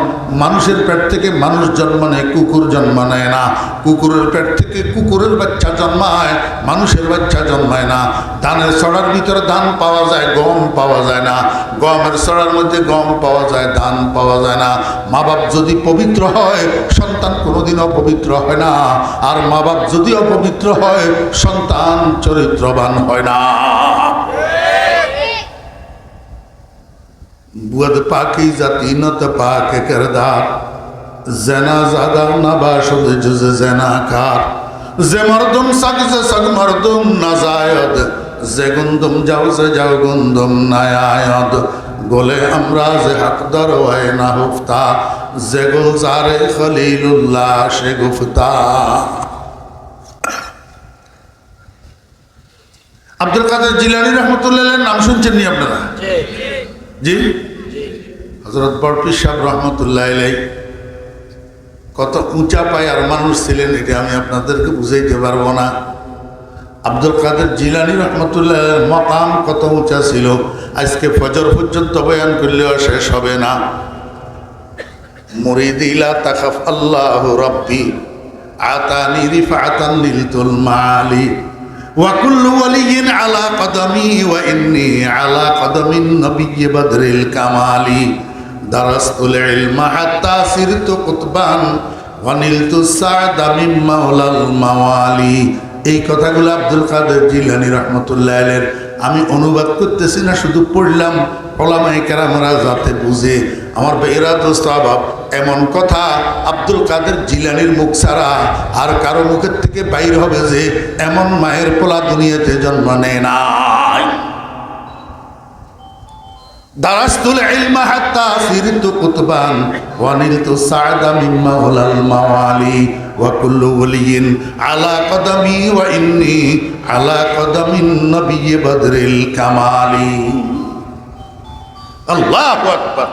মানুষের পেট থেকে মানুষ জন্ম নেয়, কুকুর জন্ম নেয় না। কুকুরের পেট থেকে কুকুরের বাচ্চা জন্মায়, মানুষের বাচ্চা জন্মায় না। ধানের ছড়ার ভিতরে ধান পাওয়া যায়, গম পাওয়া যায় না। গমের ছড়ার মধ্যে গম পাওয়া যায়, ধান পাওয়া যায় না। মা বাপ যদি পবিত্র হয়, সন্তান কোনোদিনও পবিত্র হয় না। আর মা বাপ যদি অপবিত্র হয়, সন্তান চরিত্রবান হয় না। বুয়াদ পাকি জাতি নত পাকে কিরদার, ज़ैना ज़ादा नबाशुद जुज़ ज़ैनाकार, ज़े मर्दुम सग ज़े सग मर्दुम नज़ायद, ज़े गुंदुम जाओ ज़े जाओ गुंदुम नयायद, गोले अमराज हक दरवाए ना हुफ्ता, ज़े गुलज़ारे खलीलुल्लाह शे गुफ्ता। আব্দুল কাদের জিলানী রহমতুল্লাহ নাম শুনছেন নি আপনারা? জি। হযরত বড়পীর সাহেব রহমতুল্লাহ আলাইহি কত উঁচা পায়ার মানুষ ছিলেন এটা আমি আপনাদেরকে বুঝাইতে পারবো না। আব্দুল কাদের জিলানী রহমতুল্লাহ মকাম কত উঁচা ছিল, আজকে ফজর পর্যন্ত বয়ান করলেও শেষ হবে না। মুরিদি লা তাখাফ আল্লাহু রাব্বি আতানি রিফাতান নিলতুল মালি ওয়া কুল্লু ওয়ালিয়্যিন আলা কদমি ওয়া ইন্নী আলা কদমিন নবিয়্যি বদরিল কামালি দারাস্তুল ইলমা হাত্তা সিরতু কুতবান ওয়া নিলতু সা'দা মিন মাওলাল মাওয়ালি। এই কথাগুলো আব্দুল কাদের জিলানী রহমতুল্লাহ আলাইহির আমি অনুবাদ করতেছি না, শুধু পড়লাম ওলামায়ে কেরামরা যাতে বুঝে। আমার বেরা দোস্ত আবাব, এমন কথা আব্দুল কাদের জিলানীর মুখ ছাড়া আর কারো মুখের থেকে বাইর হবে যে এমন মায়ের পোলা দুনিয়াতে জন্ম নেয় নাই। দারাস্তুল ইলমা হাত্তা সিরতু কুতবান ওয়া নিলতু সা'দা মিন মাওলাল মাওয়ালি ওয়া কুল্লু ওয়ালিয়্যিন আলা কদমি ওয়া ইন্নী আলা কদমিন নবিয়্যি বদরিল কামালি। আল্লাহু আকবার।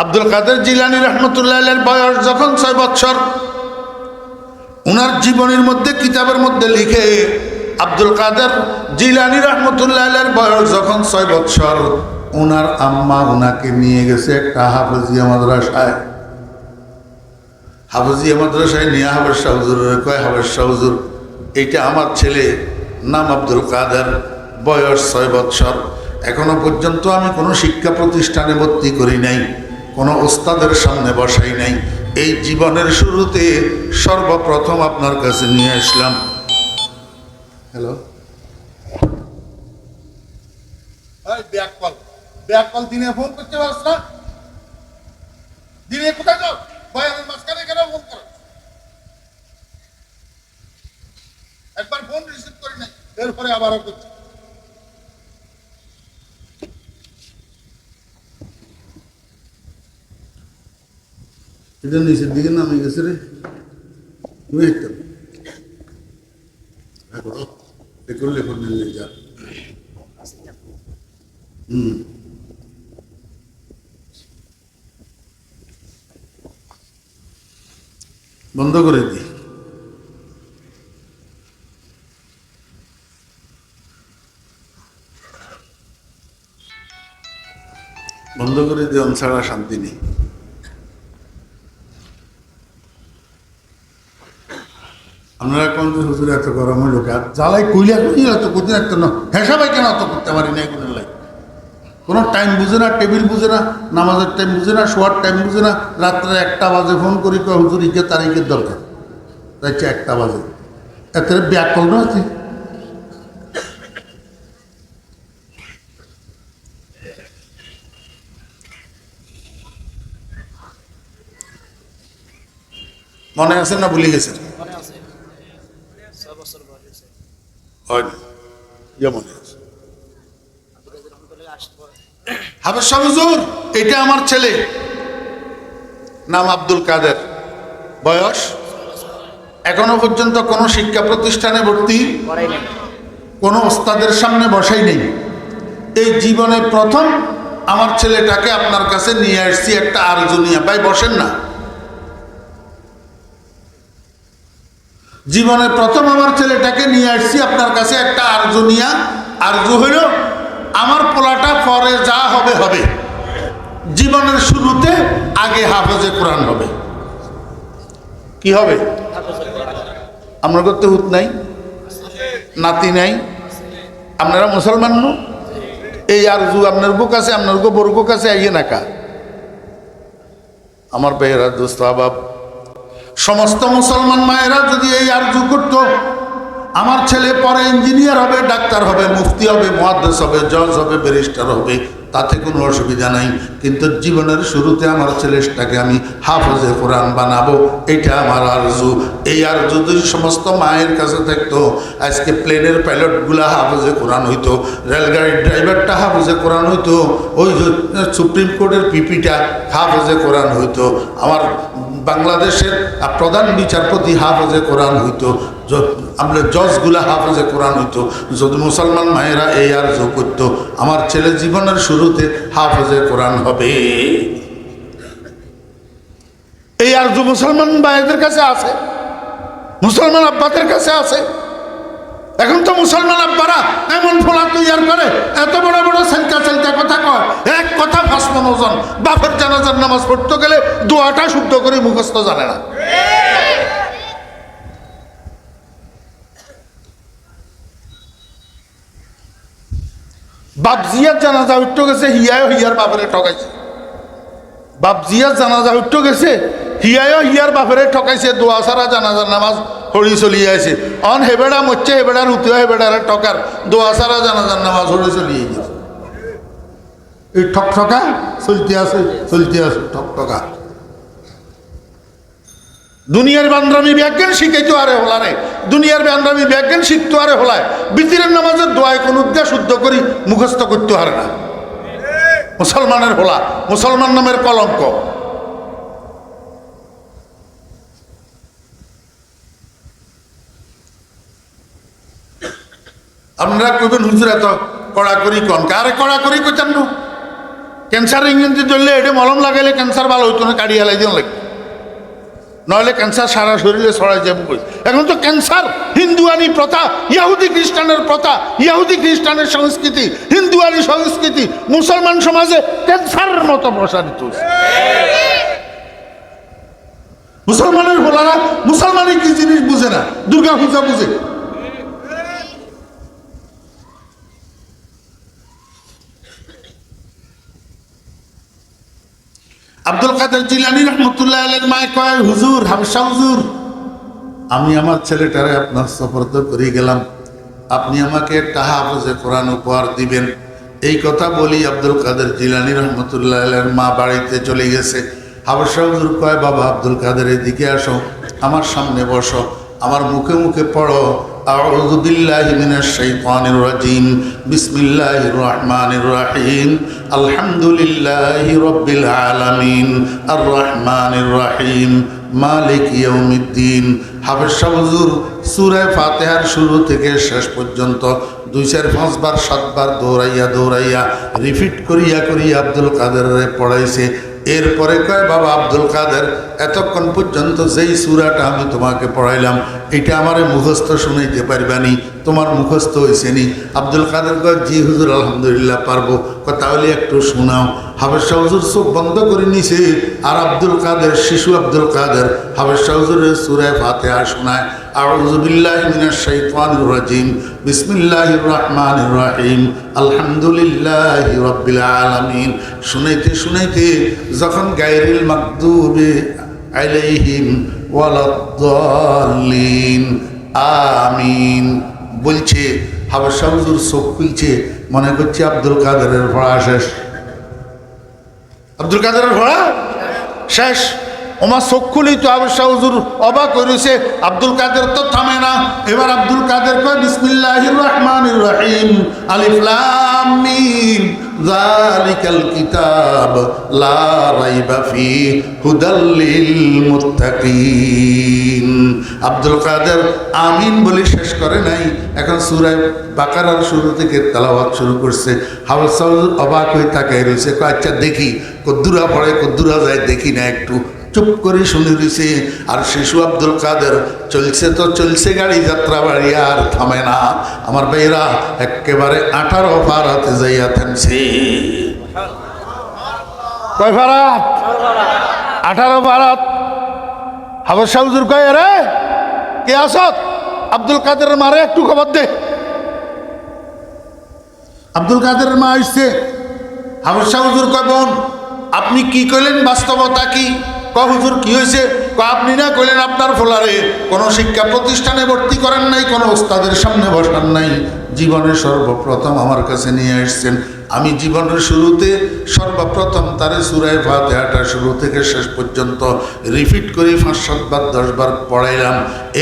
আব্দুল কাদের জিলানী রহমতুল্লাহ আলাইহির বয়স যখন 6 বছর, উনার জীবনের মধ্যে কিতাবের মধ্যে লিখে আব্দুল কাদের জিলানী রহমতুল্লাহ আলাইহির বয়স যখন 6 বছর, উনার আম্মা উনাকে নিয়ে গেছে একটা হাফেজিয়া মাদ্রাসায়। হাফেজিয়া মাদ্রাসায় নিয়ে হাফেজ শাহ হুজুরের কয়, হাফেজ শাহ হুজুর এইটা আমার ছেলে, নাম আব্দুল কাদের, বয়স 6 বছর, এখনো পর্যন্ত আমি কোনো শিক্ষা প্রতিষ্ঠানে ভর্তি করি নাই, কোনো ওস্তাদের সামনে বসাই নাই, এই জীবনের শুরুতে সর্বপ্রথম আপনার কাছে নিয়ে আসলাম। হ্যালো, ব্যাককল দিনে ফোন করতে পারছ না? দিনে কোথায় যাও? বয়ানের মাঝখানে কেন ফোন করো? একবার ফোন রিসিভ করি নাই, এরপরে আবারও করছি। এটা নিচের দিকে নামে গেছে রে, তুমি করলে ফোন নিয়ে যা। বন্ধ করে দি। বন্ধ করে দিও, ছাড়া শান্তি নেই। আপনারা কোন হুজুর এত গরম হইল, জ্বালাই কইলা কইলা এত করতে রাখতো না, হ্যাঁ সবাই কেন অত করতে পারি না? কোনো লাই কোনো টাইম বুঝে না, টেবিল বুঝে না, নামাজের টাইম বুঝে না, শোয়ার টাইম বুঝে না। রাত্রে 1টা বাজে ফোন করি, হুজুর ইকে তারিখের দরকার, তাই 1টা বাজে এত ব্যাক কল না আছে। মনে আছে না ভুলে গেছেন? হাফেজ শাহ হুজুর এটা আমার ছেলে, নাম আব্দুল কাদের, বয়স এখনো পর্যন্ত কোনো শিক্ষা প্রতিষ্ঠানে ভর্তি, কোনো ওস্তাদের সামনে বসাই নেই। এই জীবনে প্রথম আমার ছেলেটাকে আপনার কাছে নিয়ে আসছি একটা আরজু নিয়ে। ভাই বসেন না। জীবনে প্রথম আমার ছেলেটাকে নিয়ে আসছি আপনার কাছে একটা আরজু নিয়া। আরজু হইল আমার পোলাটা পরে যা হবে হবে, জীবনের শুরুতে আগে হাফেজে কোরআন হবে। কি হবে? আমরা করতে হুত নাই, নাতি নাই, আপনারা মুসলমান নো, এই আরজু আপনার বুক আছে, আপনার গো বড় বুক আছে, আইয়ে নাকা। আমার ভাইয়েরা দোস্ত আবাব, সমস্ত মুসলমান মায়েরা যদি এই আরজু করতো, আমার ছেলে পরে ইঞ্জিনিয়ার হবে, ডাক্তার হবে, মুফতি হবে, মুহাদ্দিস হবে, জজ হবে, ব্যারিস্টার হবে, তাতে কোনো অসুবিধা নাই। কিন্তু জীবনের শুরুতে আমার ছেলেটাকে আমি হাফেজে কোরআন বানাবো, এটা আমার আরজু। এই আরজু যদি সমস্ত মায়ের কাছে থাকতো, আজকে প্লেনের পাইলটগুলা হাফেজে কোরআন হইতো, রেলগাড়ির ড্রাইভারটা হাফেজে কোরআন হইতো, ওই সুপ্রিম কোর্টের পিপিটা হাফেজে কোরআন হইতো, আমার বাংলাদেশের প্রধান বিচারপতি হাফেজে কোরআন হইতো, আমরা জজগুলা হাফেজে কোরআন হইতো। যদি মুসলমান মায়েরা এই আরজু করতো, আমার ছেলে জীবনের শুরুতে হাফেজে কোরআন হবে। এই আরজু মুসলমান ভাইদের কাছে আছে, মুসলমান আব্বাদের কাছে আছে। এখন তো মুসলমান আব্বারা এমন ফোলা তৈয়ার করে, এত বড় বড় সেলকা সেলকা কথা কয়, এক কথা 5 মণ ওজন। বাপের জানাজার নামাজ পড়তে গেলে দোয়াটা শুদ্ধ করে মুখস্থ জানে না। বাপ জিয়ার জানাজা উঠতে গেছে, হিয়ার বাপরে ঠকাইছে। বাপ জিয়ার জানাজা উঠতে গেছে, হিয়ার বাপরে ঠকাইছে। দোয়া সারা জানাজার নামাজ হরি চলিয়ে আছে। অন হেবেড়া মরছে, হেবেড়ার উঠিও হেবেড়ার ঠকার, দোয়া সারা জানাজার নামাজ হরি চলিয়ে গেছে। এই ঠকঠকা চলতে আছে ঠকঠকা। দুনিয়ার বান্দ্রামি ব্যাজ্ঞান শিখাইতো আরে হলারে, দুনিয়ার বান্দ্রামি ব্যাজ্ঞান শিখতো আরে হলায়। বিতিরের নামাজের দোয়ায় কোন উদ্যা শুদ্ধ করি মুখস্থ করতে হারে না। মুসলমানের হোলা, মুসলমান নামের কলঙ্ক। আপনারা কইবেন হুজুর এত কড়াকড়ি কন, কারে কড়াকড়ি করতেন না? ক্যান্সার ইঞ্জিনটি ধরলে এটা মলম লাগাইলে ক্যান্সার ভালো হইতো না, কাড়ি হেলাই দিন লাগে, নইলে ক্যান্সার সারা শরীরে ছড়াই যাব। এখন তো ক্যান্সার হিন্দুয়ানি প্রথা, ইহুদি খ্রিস্টানের প্রথা, ইহুদি খ্রিস্টানের সংস্কৃতি, হিন্দুয়ানি সংস্কৃতি মুসলমান সমাজে ক্যান্সারের মতো প্রসারিত হচ্ছে। মুসলমানের বলারা মুসলমানই কি জিনিস বুঝে না, দুর্গা পূজা বুঝে। আব্দুল কাদের জিলানী রহমতুল্লাহ আলাইহির মা কয়, হুজুর হাবশা হুজুর, আমি আমার ছেলেটারে আপনার সুপুর্দ করে গেলাম, আপনি আমাকে একটা হাফেজে কোরআন উপহার দিবেন। এই কথা বলি আব্দুল কাদের জিলানী রহমতুল্লাহ আলাইহির মা বাড়িতে চলে গেছে। হাবশা হুজুর কয়, বাবা আব্দুল কাদের এদিকে আসো, আমার সামনে বসো, আমার মুখে মুখে পড়ো আউযু বিল্লাহি মিনাশ শাইতানির রাজিম বিসমিল্লাহির রহমানির রহিম আলহামদুলিল্লাহি রাব্বিল আলামিন আর রহমানির রহিম মালিক ইয়াউমিদ্দিন। হাফেজ সাহেব হুজুর সূরা ফাতিহার শুরু থেকে শেষ পর্যন্ত 2-4-5 বার 7 বার দৌড়াইয়া রিপিট করিয়া আব্দুল কাদেরের পড়াইছে। এরপরে কয়, বাবা আব্দুল কাদের, এতক্ষণ পর্যন্ত যেই সূরাটা আমি তোমাকে পড়াইলাম এটা আমারে মুখস্থ শুনাইতে পারবানি, তোমার মুখস্থ হয়েছে নি? আব্দুল কাদের কয়, জি হুজুর আলহামদুলিল্লাহ পারবো। তাহলে একটু শোনাও। হাফেজ সাহেব হুজুর চোখ বন্ধ করে নিছে, আর আব্দুল কাদের, শিশু আব্দুল কাদের হাফেজ সাহেব হুজুরের সূরা ফাতিহা শোনায়। আউযু বিল্লাহি মিনাশ শাইতানির রাজিম বিসমিল্লাহির রহমানির রহিম আলহামদুলিল্লাহি রাব্বিল আলামিন। শুনাইতে যখন গায়রিল মাগদুবি আলাইহিম ওয়ালাদ-দাল্লিন আমিন বলছে, হাফেজ সাহেব হুজুর চোখ খুলছে, মনে করছে আব্দুল কাদেরের পড়া শেষ। আব্দুল কাদেরের পড়া শেষ। ওমার চোখ খুলি তো হাফেজ সাহেব হুজুর অবাক করেছে। আব্দুল কাদের তো থামে না, এবার আব্দুল কাদের কয়, বিসমিল্লাহির রহমানির রহিম আলিফ লাম মিম যালিকাল কিতাব লা রাইবা ফিহি হুদাল লিল মুত্তাকিন। আব্দুল কাদের আমিন বলে শেষ করে নাই, এখন সূরা বাকারার শুরু থেকে তেলাওয়াত শুরু করছে। হাফেজ সাহেব অবাক হয়ে তাকায় রয়েছে, কয় আচ্ছা দেখি কদ্দুরা পড়ে কদ্দুরা যায়, দেখি না একটু। চুপ করে শুনে দিছে। আর শিশু আব্দুল কাদের চলছে তো চলছে গাড়ি, যাত্রা বাড়ি আর থামে না। আমার ভাইরা একেবারে 18 পারাতে যাইয়া থামছে। কয় পারাত? 18 পারাত। হাফেজ সাহেব হুজুর কয়, রে কে আসত? আব্দুল কাদেরের মারে একটু খবর দে। আব্দুল কাদেরের মা আসছে। হাফেজ সাহেব হুজুর কয়, বোন আপনি কি কইলেন, বাস্তবতা কি? কয় হুজুর কি হয়েছে? কয় আপনি না কইলেন আপনার ফোলারে কোনো শিক্ষা প্রতিষ্ঠানে ভর্তি করেন নাই, কোনো ওস্তাদের সামনে বসান নাই, জীবনে সর্বপ্রথম আমার কাছে নিয়ে আসছেন। আমি জীবনের শুরুতে সর্বপ্রথম তারে সূরা ফাতিহাটা শুরু থেকে শেষ পর্যন্ত রিপিট করে 5-7 বার 10 বার পড়াইলাম।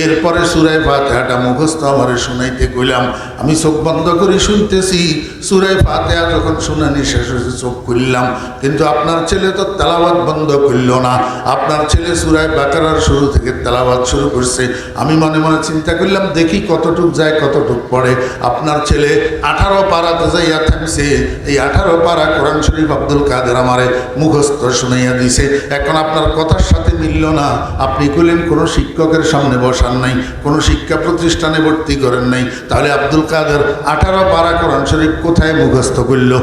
এরপরে সূরা ফাতিহাটা মুখস্থ আমারে শুনাইতে কইলাম। আমি চোখ বন্ধ করে শুনতেছি। সূরা ফাতিহা যখন শুনানি শেষ হয়েছে চোখ খুললাম, কিন্তু আপনার ছেলে তো তেলাওয়াত বন্ধ করল না। আপনার ছেলে সূরা বাকারার শুরু থেকে তেলাওয়াত শুরু করছে। আমি মনে মনে চিন্তা করলাম, দেখি কতটুক যায় কতটুক পড়ে। আপনার ছেলে 18 পারাতে যাইয়া থামছে। এই 18 পারা কোরআন শরীফ আব্দুল কাদের আমারে মুখস্থ শুনাইয়া দিছে। এখন আপনার কথার সাথে মিলল না। আপনি কইলেন কোনো শিক্ষকের সামনে বসান নাই, কোনো শিক্ষা প্রতিষ্ঠানে ভর্তি করেন নাই, তাহলে আব্দুল কাদের 18 পারা কোরআন শরীফ কোথায় মুখস্থ করল?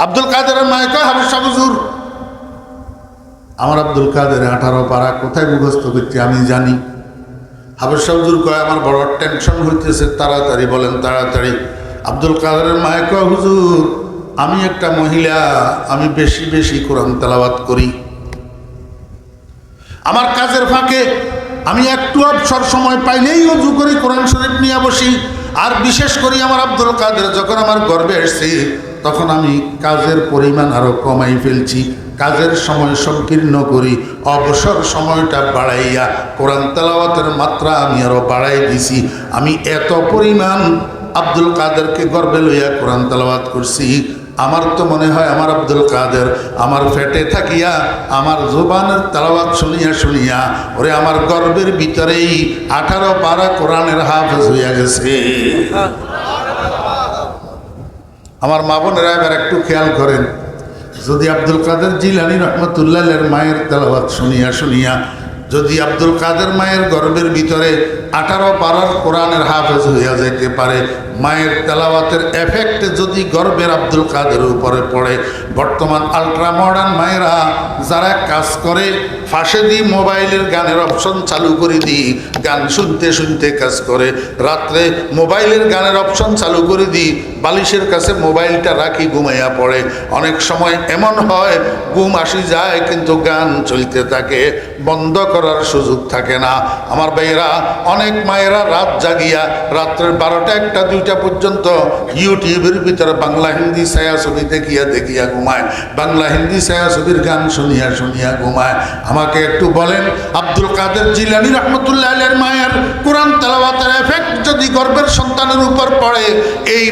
আব্দুল কাদেরের মায়ে কয়, হাফেজ সাহেব হুজুর, আমার আব্দুল কাদের 18 পারা কোথায় মুখস্থ করছে আমি জানি। হাফেজ সাহেব হুজুর কয়, আমার বড় টেনশন হইতেছে, তাড়াতাড়ি বলেন তাড়াতাড়ি। আব্দুল কাদেরের মায়ে কয়, হুজুর আমি একটা মহিলা, আমি বেশি বেশি কোরআন তেলাওয়াত করি। আমার কাজের ফাঁকে আমি একটু অবসর সময় পাইলেই ওযু করি, কোরআন শরীফ নিয়ে বসি। আর বিশেষ করে আমার আব্দুল কাদের যখন আমার গর্বে এসেছে, তখন আমি কাজের পরিমাণ আরো কমাই ফেলছি, কাজের সময় সংকীর্ণ করি, অবসর সময়টা বাড়াইয়া কোরআন তেলাওয়াতের মাত্রা আমি আরো বাড়াই দিছি। আমি এত পরিমাণ আব্দুল কাদেরকে গর্বে লইয়া কোরআন তেলাওয়াত করছি। আমার তো মনে হয় আমার আব্দুল কাদের আমার পেটে থাকিয়া আমার জবানের তেলাওয়াত শুনিয়া শুনিয়া ওরে আমার গর্বের ভিতরেই 18 পারা কোরআনের হাফেজ হইয়া গেছে। আমার মা বোনেরা এবার একটু খেয়াল করেন, যদি আব্দুল কাদের জিলানী রহমতুল্লাহের মায়ের তেলাওয়াত শুনিয়া শুনিয়া যদি আব্দুল কাদের মায়ের গর্বের ভিতরে 18 পারার কোরআনের হাফেজ হইয়া যাইতে পারে, মায়ের তেলাওয়াতের এফেক্ট যদি গর্বের আব্দুল কাদের উপরে পড়ে, বর্তমান আলট্রা মডার্ন মায়েরা যারা কাজ করে ফাঁসে দিই মোবাইলের গানের অপশন চালু করে দিই, গান শুনতে শুনতে কাজ করে, রাত্রে মোবাইলের গানের অপশন চালু করে দিই, বালিশের কাছে মোবাইলটা রাখি, ঘুমাইয়া পড়ে। অনেক সময় এমন হয় ঘুম আসি যায় কিন্তু গান চলতে থাকে, বন্ধ করার সুযোগ থাকে না। আমার ভাইয়েরা, অনেক মায়েরা রাত জাগিয়া রাত্রের 12টা 1টা 2টা পর্যন্ত ইউটিউবের ভিতরে বাংলা হিন্দি ছায়াছবি দেখিয়া দেখিয়া ঘুমায়, বাংলা হিন্দি ছায়াছবির গান শুনিয়া শুনিয়া ঘুমায়। আমাকে একটু বলেন, আব্দুল কাদের জিলানী রহমতুল্লাহ আলাইহির মায়ের কোরআন তেলাওয়াতের এফেক্ট যদি গর্ভের সন্তানের উপর পড়ে, এই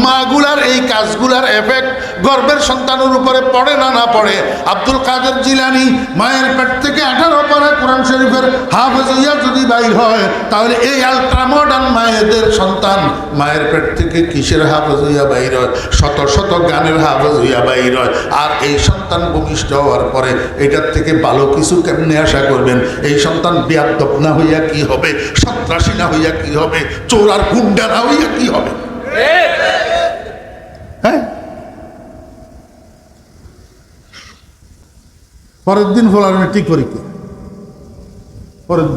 মাগুলার এই কাজগুলার এফেক্ট গর্ভের সন্তানের উপরে পড়ে না না পড়ে? আব্দুল কাদের জিলানী মায়ের পেট থেকে 18 পারা কোরআন শরীফের হাফেজ হইয়া যদি বাইর হয়, তাহলে এই আলট্রা মডার্ন মায়েদের সন্তান মায়ের পেট থেকে কিসের হাফেজ হইয়া বাইর হয়? শত শত গানের হাফেজ হইয়া বাইর হয়। আর এই সন্তান ভূমিষ্ঠ হওয়ার পরে এটার থেকে ভালো কিছু কেমনে আশা করবেন? এই সন্তান বেয়াদব না হইয়া কি হবে? সন্ত্রাসী না হইয়া কি হবে? চোর আর গুন্ডা না হইয়া কি হবে? হ্যাঁ, পরের দিন ফলার মেট্রিক পরীক্ষা, পরের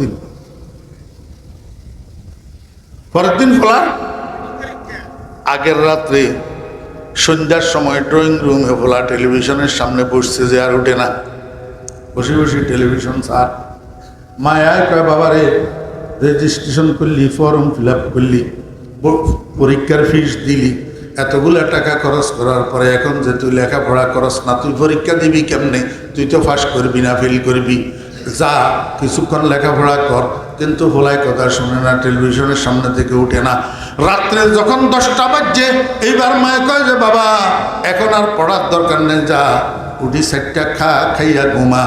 দিন ফলার আগের রাত্রে সন্ধ্যার সময় ড্রয়িং রুমে ফোলা টেলিভিশনের সামনে বসছে, যে আর উঠে না, বসে বসে টেলিভিশন স্যার। মায়ায় কয়, বাবারে রেজিস্ট্রেশন করলি, ফর্ম ফিল আপ করলি, পরীক্ষার ফিস দিলি, এতগুলো টাকা খরচ করার পরে এখন যে তুই লেখাপড়া করস না, তুই পরীক্ষা দিবি কেমনে? তুই তো পাস করবি না, ফেল করবি, যা কিছুক্ষণ লেখাপড়া কর। কিন্তু ভোলায় কথা শুনে না, টেলিভিশনের সামনে থেকে উঠে না। রাত্রে যখন 10টা বাজছে, এইবার মায়ে কয় যে বাবা এখন আর পড়ার দরকার নেই, যা উঠি 4টা খাইয়া ঘুমা,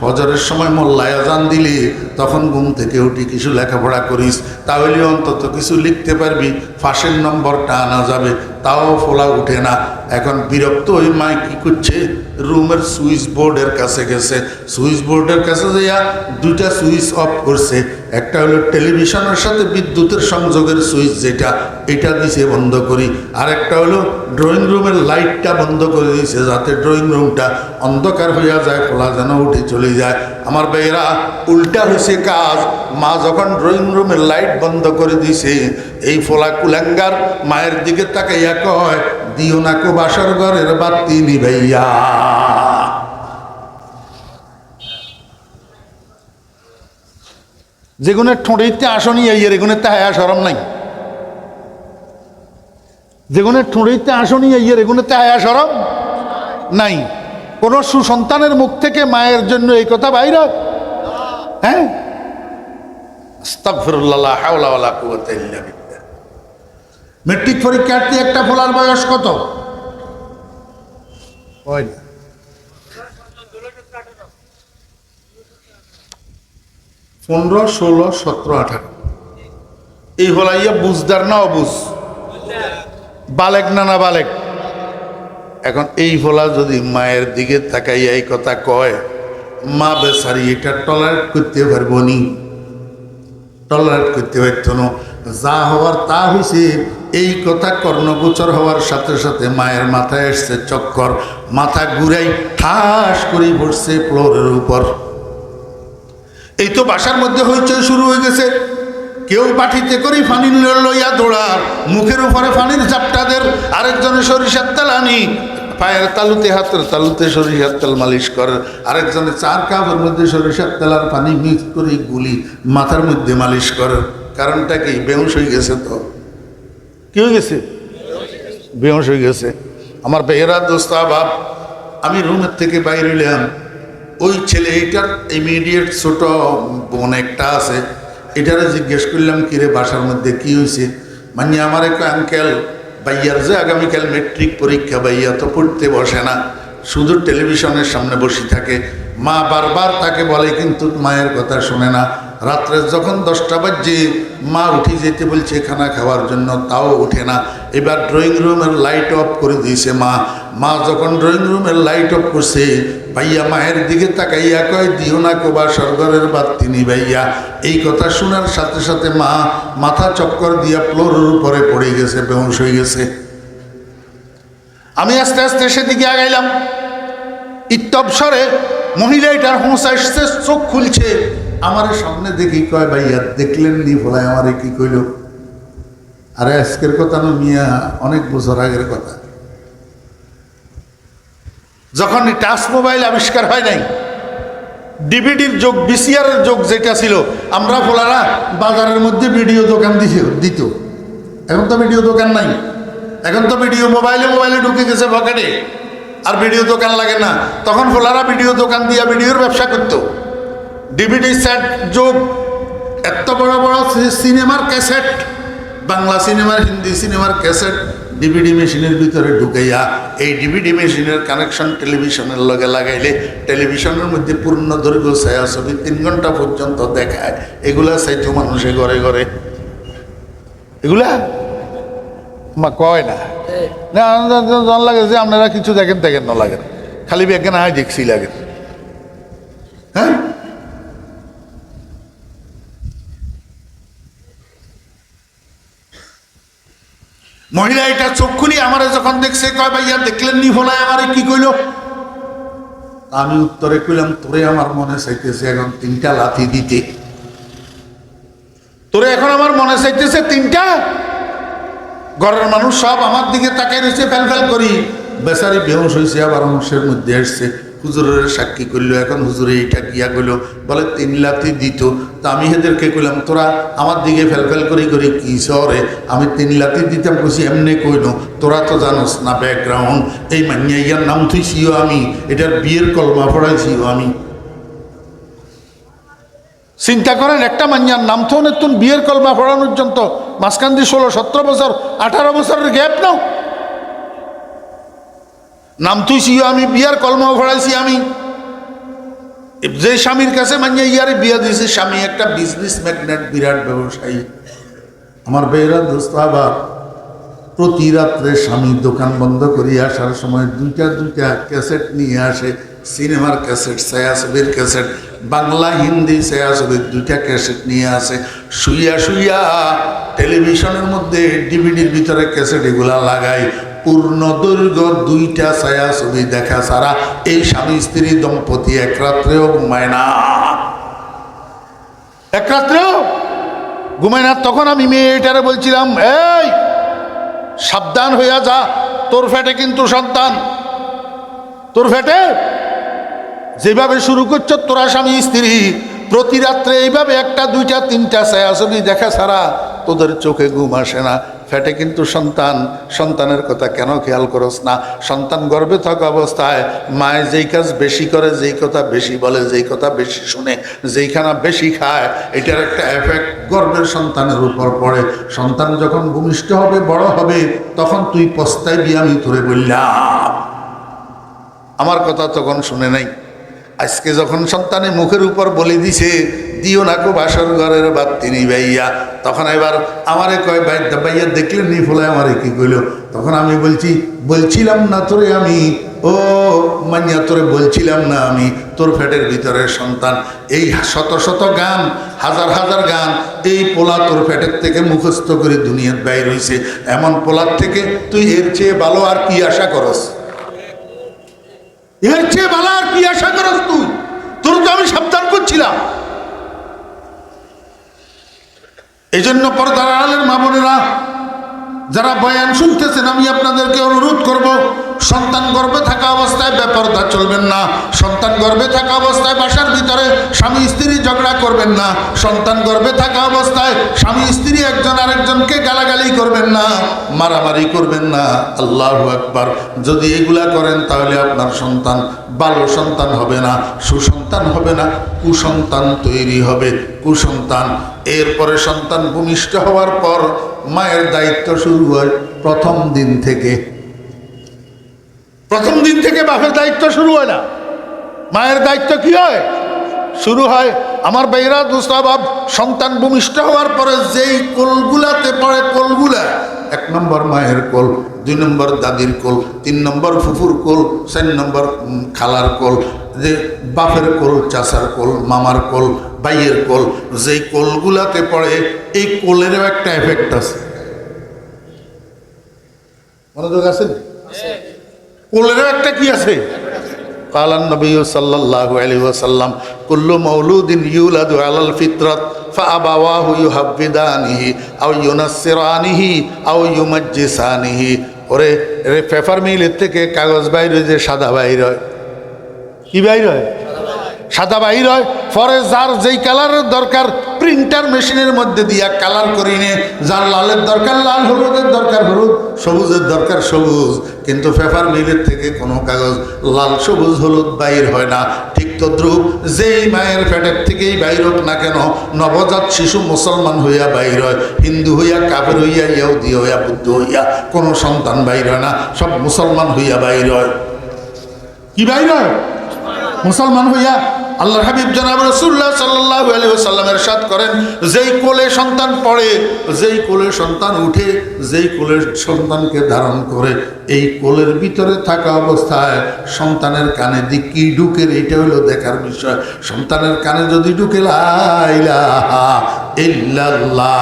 ফজরের সময় মোল্লায় আজান দিলি তখন ঘুম থেকে উঠি কিছু লেখাপড়া করিস, তাহলে অন্তত কিছু লিখতে পারবি, ফাঁসের নম্বরটা আনা যাবে। তাও ফোলা উঠে না। এখন বিরক্ত ওই মায় কি করছে, রুমের সুইচ বোর্ডের কাছে গেছে, সুইচ বোর্ডের কাছে যাইয়া 2টা সুইচ অফ করছে। একটা হলো টেলিভিশনের সাথে বিদ্যুতের সংযোগের সুইচ, যেটা এটা দিছে বন্ধ করি, আর একটা হলো ড্রয়িং রুমের লাইটটা বন্ধ করে দিয়েছে, যাতে ড্রয়িং রুমটা অন্ধকার হইয়া যায়, ফোলা যেন উঠে চলে যায়। আমার ভাইয়েরা, উল্টা হয়েছে কাজ। মা যখন ড্রয়িং রুমের লাইট বন্ধ করে দিছে, এই ফোলা কুলাঙ্গার মায়ের দিকে তাকাইয়া কয়, দিও না কো বাসর ঘরের বাতি নিভাইয়া। যেগুনের ঠোঁটিতে আসনি আইয়ের, এগুনের তাহায়া সরম নাই। যেগুনের ঠোঁটিতে আসনি আইয়ের, এগুনের তাহায়া সরম নাই। কোন সুসন্তানের মুখ থেকে মায়ের জন্য এই কথা বাইর? হ্যাঁ, আস্তাগফিরুল্লাহ, লা হাওলা ওয়ালা কুওয়াতা ইল্লা বিল্লাহ। মেট্রিক পরীক্ষার্থী একটা ফোলার বয়স কত? 15, 16, 17, 18। এই হলাইয়া বুঝদার না অবুঝ? বালেক না না বালেক। এখন এই ফলা যদি মায়ের দিকে তাকাইয়া এই কথা কয়, মা বেচারি এটা টলারেট করতে পারবো নি? টলারেট করতে পারত না। যা হওয়ার তা হয়েছে। এই কথা কর্ণগোচর হওয়ার সাথে সাথে মায়ের মাথায় এসছে চক্কর, মাথা ঘুরাই ঠাস করে পড়ছে ফ্লোরের উপর। এই তো বাসার মধ্যে হইচই শুরু হয়ে গেছে। কেউ বাটিতে করে পানি লইয়া দৌড়ার, মুখের উপরে পানির ঝাপটাদের, আরেকজনের সরিষার তেল আনি পায়ের তালুতে হাতের তালুতে সরিষার তেল মালিশ করে, আরেকজনের চার কাপের মধ্যে সরিষার তেল আর পানি মিক্স করে গুলি মাথার মধ্যে মালিশ করে। কারণটা কি? বেহুশ হয়ে গেছে। তো কি হয়ে গেছে? বেহুশ হয়ে গেছে। আমার বেহেরা দোস্তা বাপ, আমি রুমের থেকে বাইরে এলাম, ওই ছেলে এইটার ইমিডিয়েট ছোট বোন একটা আছে, এটারে জিজ্ঞেস করলাম কিরে বাসার মধ্যে কি হয়েছে? মানে আমার এক আঙ্কেল ভাইয়ার যে আগামীকাল মেট্রিক পরীক্ষা, ভাইয়া তো পড়তে বসে না, শুধু টেলিভিশনের সামনে বসে থাকে। মা বারবার তাকে বলে কিন্তু মায়ের কথা শোনে না। রাত্রে যখন 10টা বাজে মা উঠে যেতে বলছে খানা খাওয়ার জন্য, তাও উঠে না। এবার ড্রয়িং রুমের লাইট অফ করে দিয়েছে মা যখন ড্রয়িং রুমের লাইট অফ করছে, ভাইয়া মায়ের দিকে তাকাইয়া কয় দিও না কোবা স্বর্গের বাতি নিবাইয়া। এই কথা শোনার সাথে সাথে মা মাথা চক্কর দিয়া ফ্লোরের উপরে পড়ে গেছে, বেহুশ হয়ে গেছে। আমি আস্তে আস্তে সেদিকে আগাইলাম। ইত্যবসরে মহিলা এটার হোঁশ আসছে, চোখ খুলছে, আমার সামনে দেখি কয় ভাইয়া দেখলেন নি ফলায় আমারে কি কইল? আরে আজকের কথা না মিয়া, অনেক বছর আগের কথা, যখন টাচ মোবাইল আবিষ্কার হয় নাই, ডিভিডির যুগ, বিসিআরের যুগ যেটা ছিল, আমরা ফোলারা বাজারের মধ্যে ভিডিও দোকান দিত। এখন তো ভিডিও দোকান নাই, এখন তো ভিডিও মোবাইলে ঢুকে গেছে পকেটে, আর ভিডিও দোকান লাগে না। তখন ফোলারা ভিডিও দোকান দিয়া ভিডিওর ব্যবসা করত। ডিভিডি সেট যুগ, এত বড় বড় সিনেমার ক্যাসেট, বাংলা সিনেমার, হিন্দি সিনেমার ক্যাসেট ডিভিডি মেশিনের ভিতরে ঢুকাইয়া, এই ডিভিডি মেশিনের কানেকশন টেলিভিশনের লগে লাগাইলে টেলিভিশনের মধ্যে পূর্ণ দৈর্ঘ্য ছায়াছবি 3 ঘন্টা পর্যন্ত দেখায়। এগুলা চাইতো মানুষে ঘরে ঘরে, এগুলা মা কয় না জন লাগে যে আপনারা কিছু দেখেন না লাগেন, খালি ব্যাগে না হয় দেখছি লাগে। হ্যাঁ, মহিলা এটা চোখ খুলি আমারে যখন দেখছে কয় ভাইয়া দেখলেন নি ফলায় আমারে কি কইল? আমি উত্তরে কইলাম তোরে আমার মনে চাইতেছে এখন 3টা লাথি দিতে, তোরে এখন আমার মনে চাইতেছে 3টা। ঘরের মানুষ সব আমার দিকে তাকাই রয়েছে, ফেল করি। বেচারি বেহুশ হয়েছে, আবার অংশের মধ্যে আসছে, হুজুরের সাক্ষী করলো। এখন হুজুরে এইটা কিয়া কইল, বলে 3 লাথি দিত। তা আমি এদেরকে কইলাম তোরা আমার দিকে ফেল করি কি শহরে আমি 3 লাথি দিতাম? কইছি এমনি কইল, তোরা তো জানোস না ব্যাকগ্রাউন্ড। এই মাইয়া ইয়ার নাম থুইছিও আমি, এটার বিয়ের কলমা পড়াইছিও আমি। চিন্তা করেন, একটা মাইয়ার নাম তো নতুন বিয়ের কলমা পড়ানোর জন্য মাঝখান দিয়ে 16-17 বছর 18 বছরের গ্যাপ নাও। নাম থুইছিও আমি, বিয়ার কলমা পড়াইছি আমি। যে স্বামীর কাছে মাইয়া ইয়ারে বিয়া দিয়েছে, স্বামী একটা বিজনেস ম্যাগনেট, বিরাট ব্যবসায়ী। আমার বেয়েরা দোস্ত আবার প্রতি রাত্রে স্বামী দোকান বন্ধ করিয়া আসার সময় 2টা ক্যাসেট নিয়ে আসে, সিনেমার ক্যাসেট, ছায়াছবির ক্যাসেট, বাংলা হিন্দি ছায়াছবির 2টা ক্যাসেট নিয়ে আসে। শুইয়া টেলিভিশনের মধ্যে ডিভিডির ভিতরে ক্যাসেট এগুলা লাগায়। পূর্ণ দৈর্ঘ্য 2টা ছায়াছবি দেখা ছাড়া এই স্বামী স্ত্রী দম্পতি এক রাত্রেও ঘুমায় না, এক রাত্রেও ঘুমায় না। তখন আমি মেয়েটারে বলছিলাম, এই সাবধান হইয়া যা, তোর ফ্যাটে কিন্তু সন্তান, তোর ফ্যাটে যেভাবে শুরু করছ তোরা স্বামী স্ত্রী প্রতি রাত্রে এইভাবে 1টা 2টা 3টা ছায়াছবি দেখা ছাড়া তোদের চোখে ঘুম আসে না। ফ্যাটে কিন্তু সন্তান, সন্তানের কথা কেন খেয়াল করস না? সন্তান গর্ভে থাকা অবস্থায় মায়ে যেই কাজ বেশি করে, যেই কথা বেশি বলে, যেই কথা বেশি শুনে, যেইখানা বেশি খায়, এটার একটা এফেক্ট গর্ভের সন্তানের উপর পড়ে। সন্তান যখন ভূমিষ্ঠ হবে, বড় হবে, তখন তুই পস্তাইবি, আমি তোরে বললাম। আমার কথা তখন শুনে নাই। আজকে যখন সন্তানের মুখের উপর বলে দিছে, দিও না কো বাসর ঘরের বাতি নিবাইয়া। তখন এবার আমারে কয় ভাইয়া দেখলেন নি ফলে আমারে কি কইল? তখন আমি বলছিলাম না তোরে আমি, ও মাইয়া তোরে বলছিলাম না আমি তোর পেটের ভিতরের সন্তান। এই শত শত গান, হাজার হাজার গান এই পোলা তোর পেটের থেকে মুখস্থ করে দুনিয়ার বাইর হইছে। এমন পোলার থেকে তুই এর চেয়ে ভালো আর কি আশা করস? এর চেয়ে ভালো আর কি আশা করস তুই? তোর তো আমি সাবধান করছিলাম। এই জন্য পর্দার আড়ালের মা বোনেরা যারা বয়ান শুনতেছেন, আমি আপনাদেরকে অনুরোধ করব, সন্তান গর্ভে থাকা অবস্থায় বেপরদা চলবেন না। সন্তান গর্ভে থাকা অবস্থায় বাসার ভিতরে স্বামী স্ত্রী ঝগড়া করবেন না। সন্তান গর্ভে থাকা অবস্থায় স্বামী স্ত্রী একজন আরেকজনকে গালাগালি করবেন না, মারামারি করবেন না। আল্লাহু আকবার। যদি এগুলা করেন তাহলে আপনার সন্তান ভালো সন্তান হবে না, সুসন্তান হবে না, কুসন্তান তৈরি হবে, কুসন্তান। এরপরে সন্তান ভূমিষ্ঠ হওয়ার পর মায়ের দায়িত্ব শুরু হয় প্রথম দিন থেকে। প্রথম দিন থেকে বাপের দায়িত্ব শুরু হয় না, মায়ের দায়িত্ব কি হয়? শুরু হয়। আমার ভাইরা দুস্তাবাব, সন্তান ভূমিষ্ঠ হওয়ার পরে যেই কোলগুলাতে পড়ে, কোলগুলা 1 নম্বর মায়ের কোল, 2 নম্বর দাদির কোল, 3 নম্বর ফুফুর কোল, 4 নম্বর খালার কোল, যে বাপের কোল, চাচার কোল, মামার কোল, ভাইয়ের কোল। যেই কোলগুলাতে পড়ে এই কোলেরও একটা এফেক্ট আছে, মনোযোগ আছে? কোলেরও একটা কি আছে? কালান নবী সাল্লাল্লাহু আলাইহি ওয়াসাল্লাম কুল্লু মাউলুদিন ইউলাদু আলাল ফিতরাত ফাআবাওয়াহু ইউহাব্বিদানিহি আও ইউনাসসিরানিহি আও ইউমাজ্জিসানিহি। ওরে পেপার মিলের থেকে কাগজ বাইর হয়, যে সাদা বাইর হয়। কি বাইর হয়? সাদা বাইর হয়। পরে যার যেই কালারের দরকার প্রিন্টার মেশিনের মধ্যে দিয়া কালার করি নে, যার লালের দরকার লাল, হলুদের দরকার হলুদ, সবুজের দরকার সবুজ। কিন্তু পেপার মিলের থেকে কোনো কাগজ লাল, সবুজ, হলুদ বাইর হয় না। ঠিক তদ্রূপ যেই মায়ের পেটের থেকেই বাইর হোক না কেন, নবজাত শিশু মুসলমান হইয়া বাইর হয়, হিন্দু হইয়া, কাফের হইয়া, ইহুদি হইয়া, বুদ্ধ হইয়া কোনো সন্তান বাইর হয় না, সব মুসলমান হইয়া বাইর হয়। কি বাইর হয়? মুসলমান হইয়া। আল্লাহর হাবিব জনাব রাসূলুল্লাহ সাল্লাল্লাহু আলাইহি ওয়াসাল্লাম ইরশাদ করেন, যেই কোলে সন্তান পড়ে, যেই কোলে সন্তান উঠে, যেই কোলে সন্তানকে ধারণ করে, এই কোলের ভিতরে থাকা অবস্থায় সন্তানের কানে দিয়ে কি ঢুকে, এটা হলো দেখার বিষয়। সন্তানের কানে যদি ঢুকে লা ইলাহা ইল্লাল্লাহ,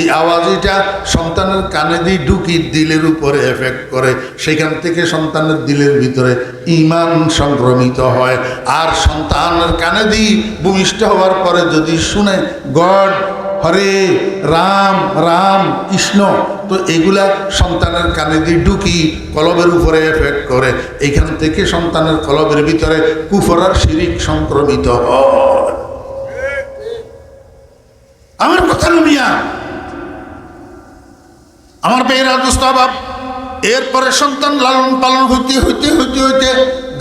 এই আওয়াজ এটা সন্তানের কানে দিয়ে ঢুকি দিলের উপরে এফেক্ট করে, সেখান থেকে সন্তানের দিলের ভিতরে ঈমান সংক্রমিত হয়। আর সন্তানের কানে দিয়ে ভূমিষ্ঠ হওয়ার পরে যদি শুনে গড, হরে রাম, রাম কৃষ্ণ, তো এগুলা সন্তানের কানে দিয়ে ঢুকি কলবের উপরে এফেক্ট করে। এইখান থেকে সন্তানের কলবের ভিতরে কুফর আর শিরিক সংক্রমিত হয়। আমার কথা মিয়া, আমার বেহরা দুস্তাবাব, এরপরে সন্তান লালন পালন হইতে হইতে হইতে হইতে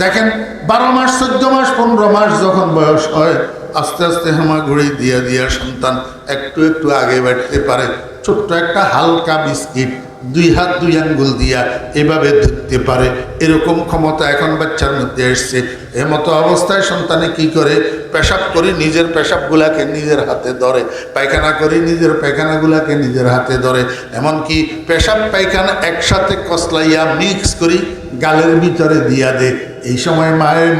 দেখেন 12 মাস, 14 মাস, 15 মাস যখন বয়স হয়, আস্তে আস্তে হামাগুড়ি দিয়া দিয়া সন্তান একটু একটু আগে বাড়তে পারে। ছোট্ট একটা হালকা বিস্কিট 2 হাত 2 আঙ্গুল দিয়া এভাবে ধরতে পারে, এরকম ক্ষমতা এখন বাচ্চার মধ্যে এসছে। এমতো অবস্থায় সন্তানে কি করে? পেশাব করে নিজের পেশাবগুলাকে নিজের হাতে ধরে, পায়খানা করে নিজের পায়খানাগুলাকে নিজের হাতে ধরে, এমনকি পেশাব পায়খানা একসাথে কসলাইয়া মিক্স করি গালের ভিতরে দিয়া দে। এই সময়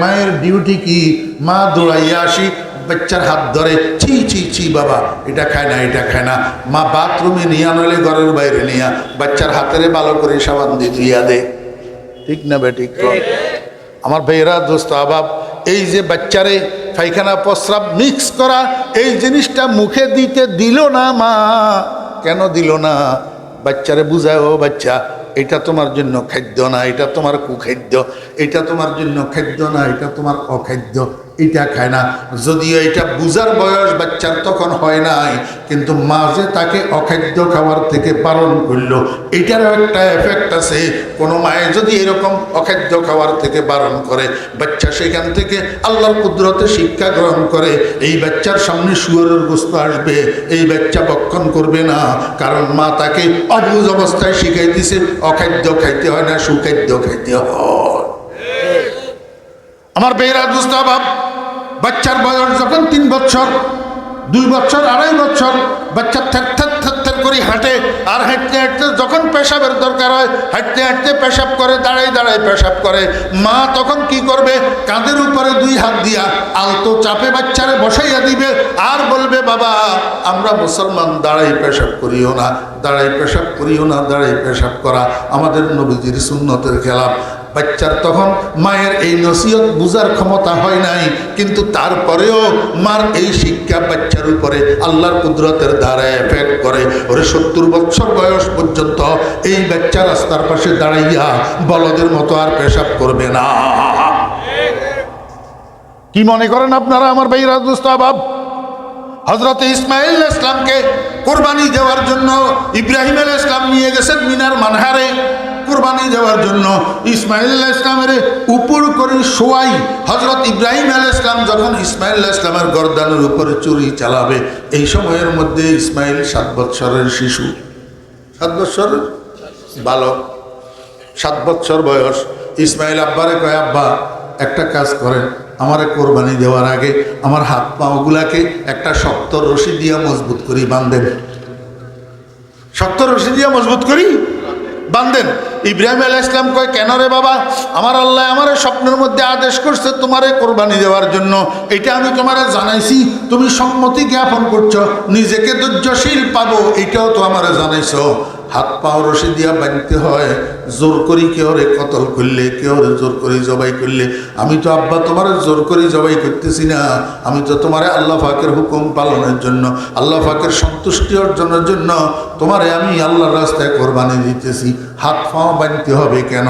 মায়ের ডিউটি কি? মা দৌড়াইয়া আসি, বাচ্চার হাত ধরে, ছি ছি ছি বাবা, এটা খায় না, এটা খায় না। মা বাথরুমে নিয়ে আনলে ঘরের বাইরে নিয়ে বাচ্চার হাতেরে ভালো করে সাবান দিয়ে ধুইয়া দে। ঠিক না বেঠিক? আমার ভাইয়েরা দোস্ত আবাব, এই যে বাচ্চারে পায়খানা প্রস্রাব মিক্স করা এই জিনিসটা মুখে দিতে দিল না মা। কেন দিল না? বাচ্চারে বুঝায়, ও বাচ্চা, এটা তোমার জন্য খাদ্য না, এটা তোমার কুখাদ্য, এটা তোমার জন্য খাদ্য না, এটা তোমার অখাদ্য, এটা খায় না। যদিও এটা বুঝার বয়স বাচ্চার তখন হয় নাই, কিন্তু মাঝে তাকে অখাদ্য খাবার থেকে বারণ করলো, এটারও একটা এফেক্ট আছে। কোনো মায়ে যদি এরকম অখাদ্য খাবার থেকে বারণ করে, বাচ্চা সেখান থেকে আল্লাহর কুদরতে শিক্ষা গ্রহণ করে, এই বাচ্চার সামনে শুয়োরের গোস্ত আসবে, এই বাচ্চা ভক্ষণ করবে না, কারণ মা তাকে অবুঝ অবস্থায় শিখাই দিছে অখাদ্য খাইতে হয় না, সুখাদ্য খাইতে হয়। আমার বেহরা দুস্তাবাব, বাচ্চার বয়স যখন 3 বছর, 2 বছর 2.5 বছর বাচ্চা থাক করে হাঁটে, আর হাঁটতে হাঁটতে যখন পেশাবের দরকার হয় হাঁটতে হাঁটতে পেশাব করে, দাঁড়ায় দাঁড়ায় পেশাব করে। মা তখন কি করবে? কাঁধের উপরে 2 হাত দিয়া আলতো চাপে বাচ্চারে বসাইয়া দিবে আর বলবে, বাবা আমরা মুসলমান, দাঁড়াই পেশাব করিও না, দাঁড়াই পেশাব করিও না। দাঁড়াই পেশাব করা আমাদের নবীজির সুন্নতের খেলাফ। বাচ্চার তখন মায়ের এই নসিহত বুঝার ক্ষমতা হয় নাই, কিন্তু তারপরেও মার এই শিক্ষা বাচ্চার উপরে আল্লাহর কুদরতের দ্বারা এফেক্ট করে। ওরে 70 বছর বয়স পর্যন্ত এই বাচ্চা রাস্তার পাশে দাঁড়াইয়া বলদের মতো আর পেশাব করবে না। কি মনে করেন আপনারা আমার ভাইরা দোস্ত আবাব? হযরত ইসমাঈল আলাইহিস সালামকে কুরবানি দেওয়ার জন্য ইব্রাহিম আলাইহিস সালাম নিয়ে গেছেন মিনার মানহারে কুরবানি দেওয়ার জন্য। ইসমাঈল আলাইহিস সালামের উপর করে শোয়াই হযরত ইব্রাহিম আলাইহিস সালাম যখন ইসমাঈল আলাইহিস সালামের গর্দানের উপরে চুরি চালাবে, এই সময়ের মধ্যে ইসমাঈল 7 বছরের শিশু, 7 বছরের বালক, 7 বছর বয়স। ইসমাঈল আব্বারে কয়, আব্বা একটা কাজ করেন, আমারে কোরবানি দেওয়ার আগে আমার হাত পাগুলাকে একটা শক্ত রশি দিয়া মজবুত করি বাঁধেন, শক্ত রশি দিয়া মজবুত করি বাঁধেন। ইব্রাহিম আলাইহিস সালাম কয়, কেন রে বাবা? আমার আল্লাহ আমার স্বপ্নের মধ্যে আদেশ করছে তোমারে কোরবানি দেওয়ার জন্য, এটা আমি তোমারে জানাইছি, তুমি সম্মতি জ্ঞাপন করছো, নিজেকে ধৈর্যশীল পাবো এটাও তো আমারে জানাইছো। হাত পাও রশি দিয়া বাঁধতে হয়, জোর করি কেউ রে কতল করলে, কেউ রে জোর করি জবাই করলে। আমি তো আব্বা তোমার জোর করি জবাই করতেছি না, আমি তো তোমারে আল্লাহ পাকের হুকুম পালনের জন্য, আল্লাহ পাকের সন্তুষ্টি অর্জনের জন্য তোমারে আমি আল্লাহর রাস্তায় কোরবানি দিতেছি। হাত পাও বাঁধতে হবে কেন?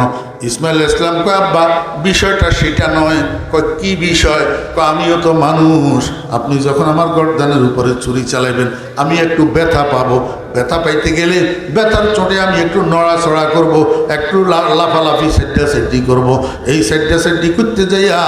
ইসমাঈল আলাইহিস সালাম কয়, আব্বা বিষয়টা সেটা নয়। কয় কি বিষয়? কয় আমিও তো মানুষ, আপনি যখন আমার গর্দানের উপরে ছুরি চালাইবেন আমি একটু ব্যথা পাবো, ব্যথা পাইতে গেলে ব্যথার চোটে আমি একটু নড়াচড়া করব, একটু লাফালাফি সেড্ডি করব। এই সেড্ডি করতে যাইয়া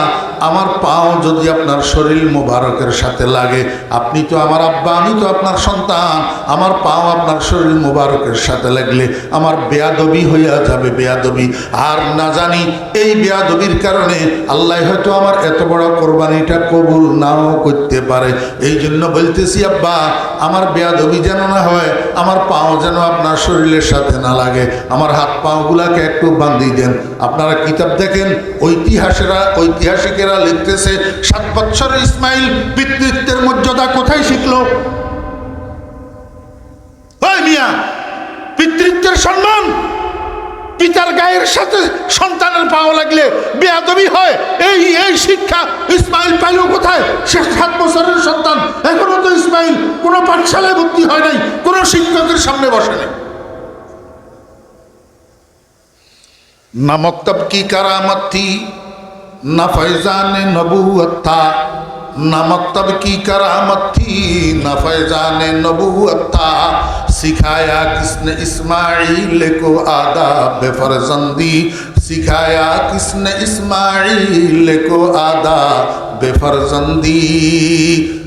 আমার পাও যদি আপনার শরীর মোবারকের সাথে লাগে, আপনি তো আমার আব্বা, আমি তো আপনার সন্তান, আমার পাও আপনার শরীর মোবারকের সাথে লাগলে আমার বেয়াদবি হইয়া যাবে, বেয়াদবি। আর না জানি এই বেয়াদবির কারণে আল্লাহ হয়তো আমার এত বড় কোরবানিটা কবুল নাও করতে পারে। এই জন্য বলতেছি আব্বা, আমার বেয়াদবি যেন না হয়, আমার পাও যেন আপনার শরীরের সাথে না লাগে, আমার হাত পাগুলাকে একটু বাঁধি দেন। আপনারা কিতাব দেখেন, ঐতিহাসিকেরা লিখতেছে 7 বছরের ইসমাঈল পিতৃত্বের মর্যাদা কোথায় শিখলো? ওই মিয়া, পিতৃত্বের সম্মান, পিতার গায়ের সাথে সন্তানের পাও লাগলে বেয়াদবি হয়, এই শিক্ষা ইসমাঈল পাইল কোথায়? সে 7 বছরের সন্তান, এখনো তো ইসমাঈল কোনো পাঠশালায় ভর্তি হয় নাই, কোনো শিক্ষকের সামনে বসে নাই। না মক্তব কি কারামত থি, না ফয়জানে নবুয়ত থা, না মক্তব কি কারামত থি, না ফয়জানে নবুয়ত থা, सिखाया किसने इस्माइल को आदाब फरजंदी, सिखाया किसने इस्माइल को आदाब बेफरजंदी।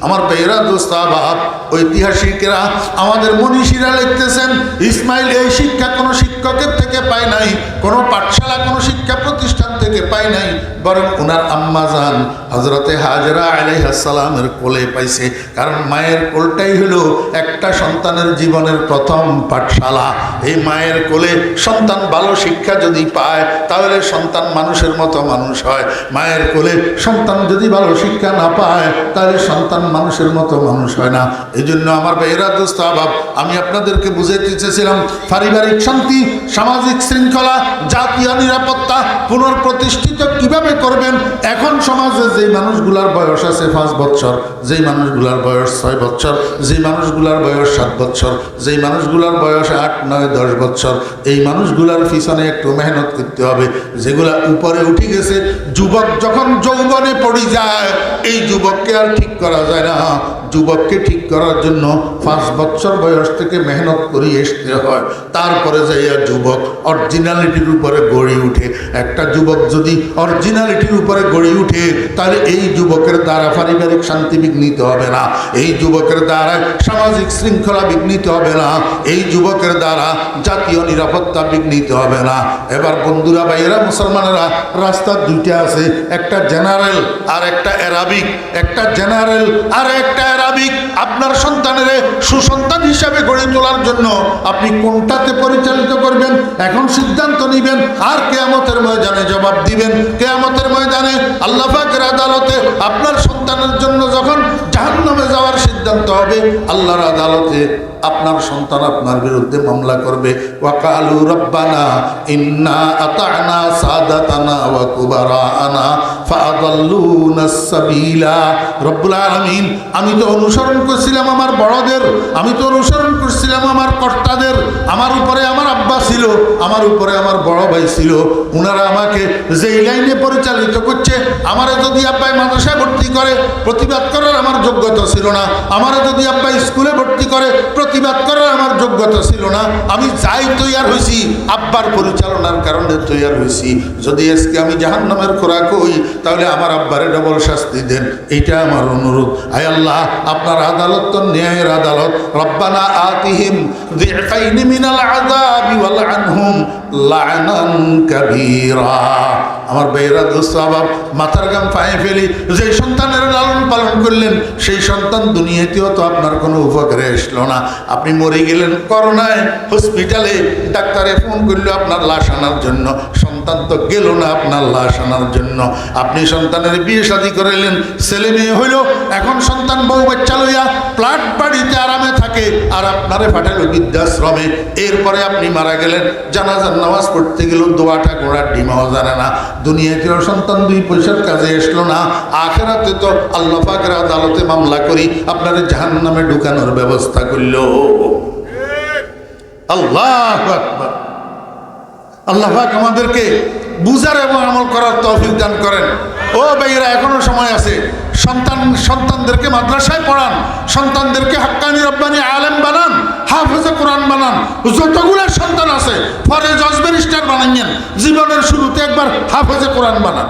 আমার ভাইরা দোস্ত আবাব, ঐতিহাসিকরা আমাদের মনীষীরা লিখতেছেন ইসমাঈল এই শিক্ষা কোনো শিক্ষকের থেকে পায় নাই, কোনো পাঠশালা কোনো শিক্ষা প্রতিষ্ঠান থেকে পায় নাই, বরং ওনার আম্মাজান হযরতে হাজরা আলাইহিস সালামের কোলে পাইছে। কারণ মায়ের কোলটাই হলো একটা সন্তানের জীবনের প্রথম পাঠশালা। এই মায়ের কোলে সন্তান ভালো শিক্ষা যদি পায় তাহলে সন্তান মানুষের মতো মানুষ হয়। মায়ের কোলে সন্তান যদি ভালো শিক্ষা না পায় তাহলে সন্তান মানুষের মতো মানুষ হয় না। এই জন্য আমার ভাইয়েরা দোস্ত আবাব, আমি আপনাদেরকে বুঝাইতে চেয়েছিলাম পারিবারিক শান্তি, সামাজিক শৃঙ্খলা, জাতীয় নিরাপত্তা পুনঃপ্রতিষ্ঠিত কিভাবে করবেন। এখন সমাজে যেই মানুষগুলার বয়স আছে 5 বছর, যেই মানুষগুলার বয়স 6 বছর, যেই মানুষগুলার বয়স 7 বছর, যেই মানুষগুলার বয়স 8, 9, 10 বছর, এই মানুষগুলার পিছনে একটু মেহনত করতে হবে। যেগুলা উপরে উঠে গেছে, যুবক যখন যৌবনে পড়ে যায় এই যুবককে আর ঠিক করা যায় না। যুবককে ঠিক করার জন্য 5 বছর বয়স থেকে মেহনত করে আসতে হয়, তারপরে যাইয়া যুবক অরিজিনালিটির উপরে গড়ে উঠে। একটা যুবক যদি অরিজিনালিটির উপরে গড়ে উঠে, তাহলে এই যুবকের দ্বারা পারিবারিক শান্তি বিঘ্নিত হবে না, এই যুবকের দ্বারা সামাজিক শৃঙ্খলা বিঘ্নিত হবে না, এই যুবকের দ্বারা জাতীয় নিরাপত্তা বিঘ্নিত হবে না। এবার বন্ধুরা, ভাইয়েরা, মুসলমানেরা, রাস্তা দুইটা আছে, একটা জেনারেল আর একটা অ্যারাবিক। একটা জেনারেল আর একটা অ্যারাবিক। আপনার সন্তানের সুসন্তান হিসাবে গড়ে তোলার জন্য আপনি কোনটাতে পরিচালিত করবেন এখন সিদ্ধান্ত নেবেন, আর কিয়ামতের ময়দানে জবাব দিবেন। কিয়ামতের ময়দানে আল্লাহ পাকের আদালতে আপনার সন্তানের জন্য যখন জাহান্নামে যাওয়ার সিদ্ধান্ত হবে, আল্লাহর আদালতে আপনার সন্তান আপনার বিরুদ্ধে মামলা করবে, ওয়াকালু রব্বানা ইন্না আতা'না সাদাতানা ওয়া কুবারানা ফাআদাল্লুনাস সাবিলা। রব্বুল আলামিন, আমি তো অনুসরণ করছিলাম আমার বড়দের, আমি তো অনুসরণ করছিলাম আমার কর্তাদের। আমার উপরে আমার আব্বা ছিল, আমার উপরে আমার বড় ভাই ছিল, ওনারা আমাকে যেই লাইনে পরিচালিত করছে, আমারে যদি আব্বাই মাদ্রাসায় ভর্তি করে, প্রতিবাদ করার আমার যোগ্যতা ছিল না। আমারে যদি আব্বাই স্কুলে ভর্তি করে, প্রতিবাদ করার আমার যোগ্যতা ছিল না। আমি যাই তৈয়ার হয়েছি, আব্বার পরিচালনার কারণে তৈয়ার হয়েছি। যদি আজকে আমি জাহান্নামের খোরাক হই, তাহলে আমার আব্বারে ডবল শাস্তি দেন, এইটা আমার অনুরোধ। আয় আল্লাহ, আপনার আদালত তো ন্যায়ের আদালত। রব্বানা আতিহিম যিফাইনি মিনাল আযাবি ওয়াল আনহুম লা'নান কাবীরা। আমার ভাইয়েরা, দোস্ত আবাব, মাথার গাম পায়ে ফেলি, যে সন্তানের লালন পালন করলেন, সেই সন্তান দুনিয়াতেও তো আপনার কোনো উপকারে আসলো না। আপনি মরে গেলেন করোনায়, হসপিটালে ডাক্তারে ফোন করলো আপনার লাশ আনার জন্য, সন্তান তো গেল না আপনার লাশ আনার জন্য। আপনি সন্তানের বিয়ে শাদী করাইলেন, ছেলে মেয়ে হইল, এখন সন্তান বউ বাচ্চা লইয়া ফ্ল্যাট বাড়িতে আরামে থাকে, আর আপনারে পাঠালো বৃদ্ধাশ্রমে। এরপরে আপনি মারা গেলেন, জানাজার নামাজ পড়তে গেল, দোয়াটা গোড়ার ডিমাও জানে না। দুনিয়াতেও সন্তান দুই পয়সার কাজে আসলো না, আখেরাতে তো আল্লাহ পাকের আদালতে মামলা করি আপনারে জাহান্নামে ঢুকানোর ব্যবস্থা করল। আল্লাহু আকবার। আল্লাহ পাক আমাদেরকে বুঝার এবং আমল করার তৌফিক দান করেন। ও ভাইয়েরা, এখনো সময় আছে। সন্তানদেরকে মাদ্রাসায় পড়ান, সন্তানদেরকে হাক্কানি রব্বানি আলেম বানান, হাফেজে কোরআন বানান। যতগুলো সন্তান আছে, ফরেজ অজবের স্টার বানাইয়েন, জীবনের শুরুতে একবার হাফেজে কোরআন বানান।